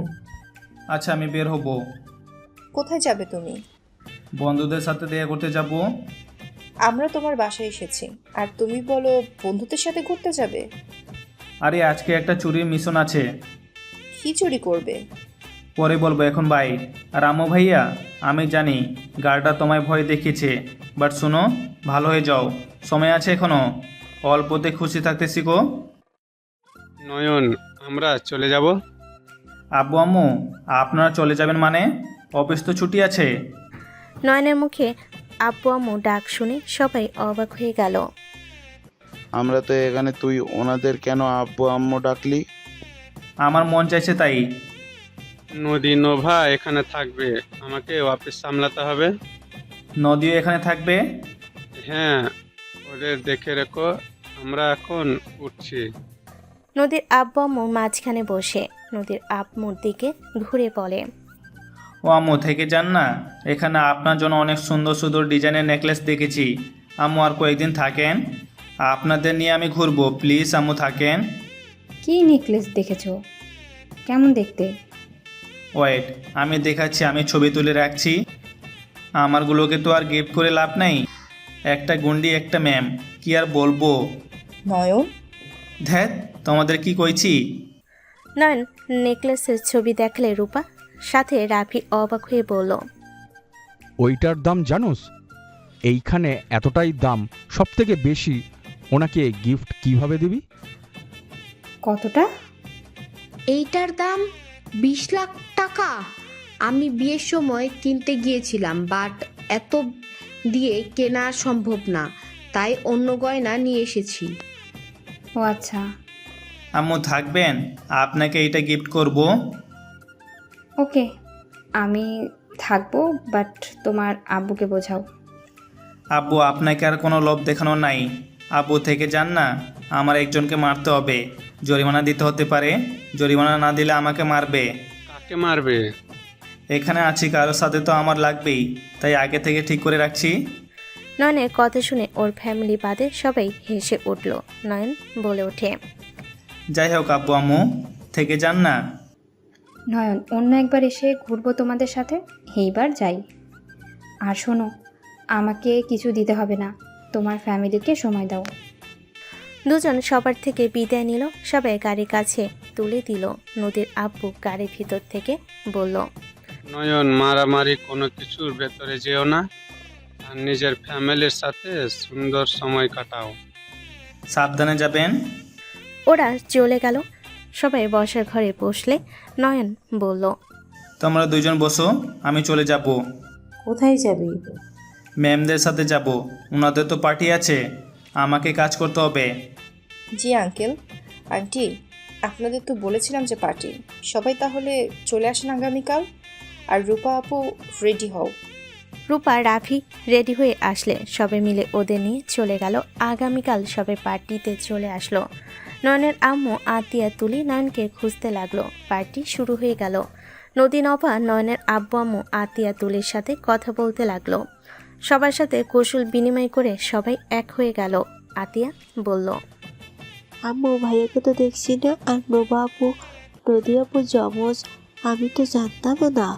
আচ্ছা, আমি বের হব। কোথায় যাবে তুমি? বন্ধুদের সাথে দেখা করতে যাব। আমরা তোমার বাসায় এসেছি, আর তুমি বলো বন্ধুদের সাথে ঘুরতে যাবে? আরে আজকে একটা চুরির মিশন আছে। কি চুরি করবে? পরে বলবো, এখন বাই। আর আম্মু ভাইয়া, আমি জানি গার্ডটা তোমায় ভয় দেখিয়েছে, বাট শোনো, ভালো হয়ে যাও, সময় আছে এখনো। অল্পতে খুশি থাকতে শিখো। নয়ন, আমরা চলে যাব। আব্বু আম্মু, আপনারা চলে যাবেন মানে? অফিস তো ছুটি আছে। নয়নের মুখে আব্বু আম্মু ডাক শুনে সবাই অবাক হয়ে গেল। আমরা তো এখানে, তুই ওনাদের কেন আব্বু আম্মু ডাকলি? আমার মন চাইছে তাই। নদী, নোভা এখানে থাকবে, আমাকে অফিস সামলাতে হবে। নদীও এখানে থাকবে? হ্যাঁ, ওদের দেখে রেখো, আমরা এখন উঠছি। নদীর আব্বু আম্মু মাঝখানে বসে নদীর আম্মুর দিকে ঘুরে বলে, ও আম্মু, থেকে যান না, এখানে আপনার জন্য অনেক সুন্দর সুন্দর ডিজাইনের নেকলেস দেখেছি। আম্মু আর কয়েকদিন থাকেন, আপনাদের নিয়ে আমি ঘুরবো, প্লিজ আম্মু থাকেন। কি নেকলেস দেখেছো? কেমন দেখতে? ওয়েট, আমি দেখাচ্ছি, আমি ছবি তুলে রাখছি। আমারগুলোকে তো আর গিফট করে লাভ নাই, একটা গুন্ডি একটা ম্যাম, কি আর বলবো। নয়ন, ধ্যাত, তোমাদের কি কইছি। নয়ন নেকলেসের ছবি দেখলে রূপা, সাথে রাফি অবাক হয়ে বলল, ওইটার দাম জানোস? এইখানে এতটাই দাম, সব থেকে বেশি। ওনাকে গিফট কিভাবে দিবি? কতটা? এইটার দাম 20 লাখ টাকা। আমি বিয়ের সময় কিনতে গিয়েছিলাম, বাট এত দিয়ে কেনা সম্ভব না, তাই অন্য গয়না নিয়ে এসেছি। ও আচ্ছা। আম্মু থাকবেন, আপনাকে এটা গিফট করব। ওকে, আমি থাকবো, বাট তোমার আব্বুকে বোঝাও। আব্বু, আপনাকে আর কোনো লোভ দেখানো নাই। আব্বু থেকে যান না, আমার একজনকে মারতে হবে, জরিমানা দিতে হতে পারে। জরিমানা না দিলে আমাকে মারবে। কাকে মারবে? এখানে আছি, কারোর সাথে তো আমার লাগবেই, তাই আগে থেকে ঠিক করে রাখছি। নয়নের কথা শুনে ওর ফ্যামিলি বাদে সবাই হেসে উঠল। নয়ন বলে ওঠে, যাই হোক আব্বু আম্মু, থেকে যান না। নয়ন, অন্য একবার এসে ঘুরবো তোমাদের সাথে, এইবার যাই। আর শোনো, আমাকে কিছু দিতে হবে না, তোমার ফ্যামিলিকে সময় দাও। দুজন সবার থেকে বিদায় নিল, সবাই গাড়ির কাছে তুলে দিল। নদীর আব্বু গাড়ির ভিতর থেকে বলল, নয়ন, মারামারি কোনো কিছুর ভেতরে যেও না, আর নিজের ফ্যামিলির সাথে সুন্দর সময় কাটাও। সাবধানে যাবেন। ওরা চলে গেল। সবাই বসার ঘরে বসলে নয়ন বলল, তোমরা দুইজন বসো, আমি চলে যাব। কোথায় যাবি? ম্যামদের সাথে যাব, ওনাদের তো পার্টি আছে, আমাকে কাজ করতে হবে। জি আঙ্কেল, আন্টি, আপনাদের তো বলেছিলাম যে পার্টি, সবাই তাহলে চলে আসেন আগামীকাল। আর রূপা আপু, রেডি হও। রূপা রাফি রেডি হয়ে আসলে সবাই মিলে ওদের নিয়ে চলে গেল। আগামীকাল সবাই পার্টিতে চলে আসলো। নয়নের আম্মু আতিয়া তুলি নয়নকে খুঁজতে লাগলো। পার্টি শুরু হয়ে গেল। নদী নভা নয়নের আব্বু আম্মু আতিয়া তুলির সাথে কথা বলতে লাগলো। সবার সাথে কৌশল বিনিময় করে সবাই এক হয়ে গেল। আতিয়া বলল, আম্মু ভাইয়াকে তো দেখছি না, আর নোবা আপু নদী আপু জমজ, আমি তো জানতামও না।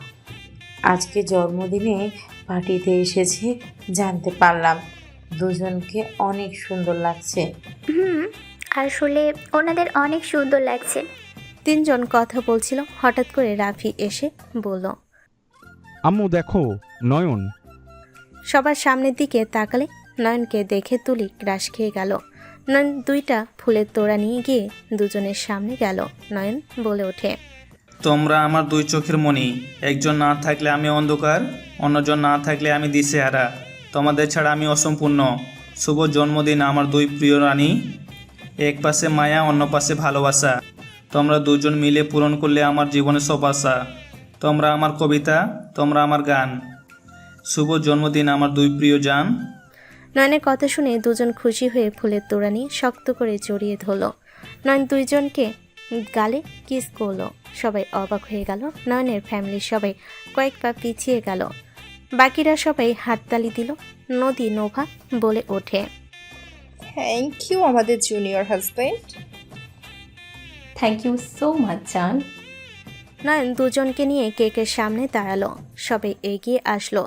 আজকে জন্মদিনে পার্টিতে এসেছে, জানতে পারলাম। দুজনকে অনেক সুন্দর লাগছে। আসলে ওনাদের অনেক সুন্দর লাগছে। তিনজন কথা বলছিল, হঠাৎ করে রাফি এসে বলল, আম্মু দেখো, নয়ন। সবার সামনের দিকে তাকালে নয়নকে দেখে তুলি ক্রাশ খেয়ে গেল। নয়ন দুইটা ফুলের তোড়া নিয়ে গিয়ে দুজনের সামনে গেল। নয়ন বলে ওঠে, তোমরা আমার দুই চোখের মণি, একজন না থাকলে আমি অন্ধকার, অন্যজন না থাকলে আমি দিশেহারা। তোমাদের ছাড়া আমি অসম্পূর্ণ। শুভ জন্মদিন আমার দুই প্রিয় রানী। এক পাশে মায়া, অন্য পাশে ভালোবাসা। তোমরা দুজন মিলে পূরণ করলে আমার জীবনের সব আশা। তোমরা আমার কবিতা, তোমরা আমার গান। শুভ জন্মদিন আমার দুই প্রিয় জান। নয়নের কথা শুনে দুজন খুশি হয়ে ফুলের তোড়া নিয়ে শক্ত করে জড়িয়ে ধরল। নয়ন দুইজনকে গালে কিস করলো। সবাই অবাক হয়ে গেল। নয়নের ফ্যামিলির সবাই কয়েক পা পিছিয়ে গেল। বাকিরা সবাই হাততালি দিল। নদী নোভা বলে ওঠে, থ্যাংক ইউ আমাদের junior husband. Thank you so much জান। নয়ন দুজনকে নিয়ে কেকের সামনে দাঁড়ালো। সবাই এগিয়ে আসলো।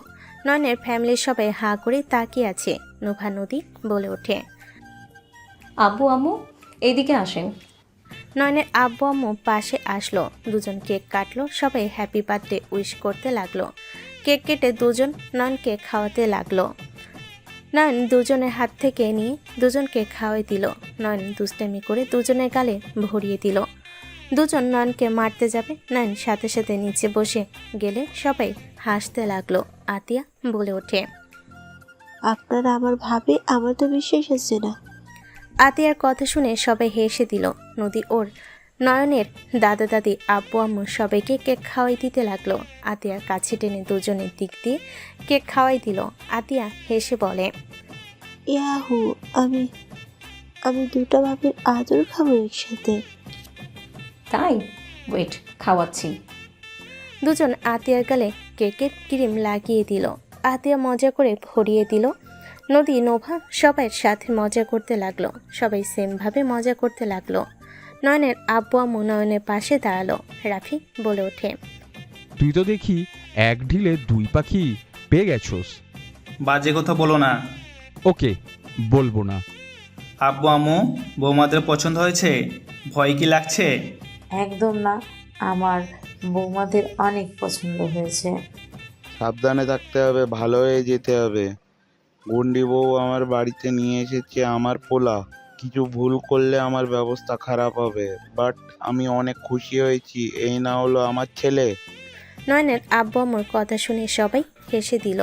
নয়নের ফ্যামিলির সবাই হাঁ করে তাকিয়ে আছে। নোভা নদী বলে ওঠে, আব্বু আম্মু এইদিকে আসেন। নয়নের আব্বু আম্মু পাশে আসলো। দুজন কেক কাটলো। সবাই হ্যাপি বার্থডে উইশ করতে লাগলো। কেক কেটে দুজন নয়নকে খাওয়াতে লাগলো। নয়ন দুজনের হাত থেকে নিয়ে দুজনকে খাওয়াই দিল। নয়ন দুষ্টামি করে দুজনের গালে ভরিয়ে দিল। দুজন নয়নকে মারতে যাবে, নয়ন সাথে সাথে নিচে বসে গেলে সবাই হাসতে লাগলো। আতিয়া বলে ওঠে, আপনারা আমার ভাবে, আমার তো বিশ্বাস হচ্ছে না। আতিয়ার কথা শুনে সবাই হেসে দিল। নদী ওর নয়নের দাদা দাদি আব্বু আম্মু সবাইকে কেক খাওয়াই দিতে লাগলো। আতিয়ার কাছে টেনে দুজনের দিক দিয়ে কেক খাওয়াই দিল। আতিয়া হেসে বলে, ইয়াহু, আমি দুটা ভাবির আদর খাবো একসাথে। তাই, ওয়েট, খাওয়াচ্ছি। দুজন আতিয়ার গালে কেকের ক্রিম লাগিয়ে দিল। আতিয়া মজা করে ভরিয়ে দিল। নদী, নোভা সবাই সাথে মজা করতে লাগলো। সবাই সেমভাবে মজা করতে লাগলো। নয়নের আব্বু আম্মু নয়নের পাশে দাঁড়ালো। রাফি বলে ওঠে, তুই তো দেখি এক ঢিলে দুই পাখি পেয়ে গেছোস। বাজে কথা বলো না। ওকে, বলবো না। আব্বু আম্মু, বৌমাদের পছন্দ হয়েছে? ভয় কি লাগছে? একদম না, আমার বৌমাদের অনেক পছন্দ হয়েছে। সাবধানে থাকতে হবে, ভালো হয়ে যেতে হবে। গুন্ডি বউ আমার বাড়িতে নিয়ে এসেছে আমার পোলা। কিছু ভুল করলে আমার ব্যবস্থা খারাপ হবে, বাট আমি অনেক খুশি হয়েছি এই না হলো আমার ছেলে। নয়নের আব্বু আম্মুর কথা শুনে সবাই হেসে দিল।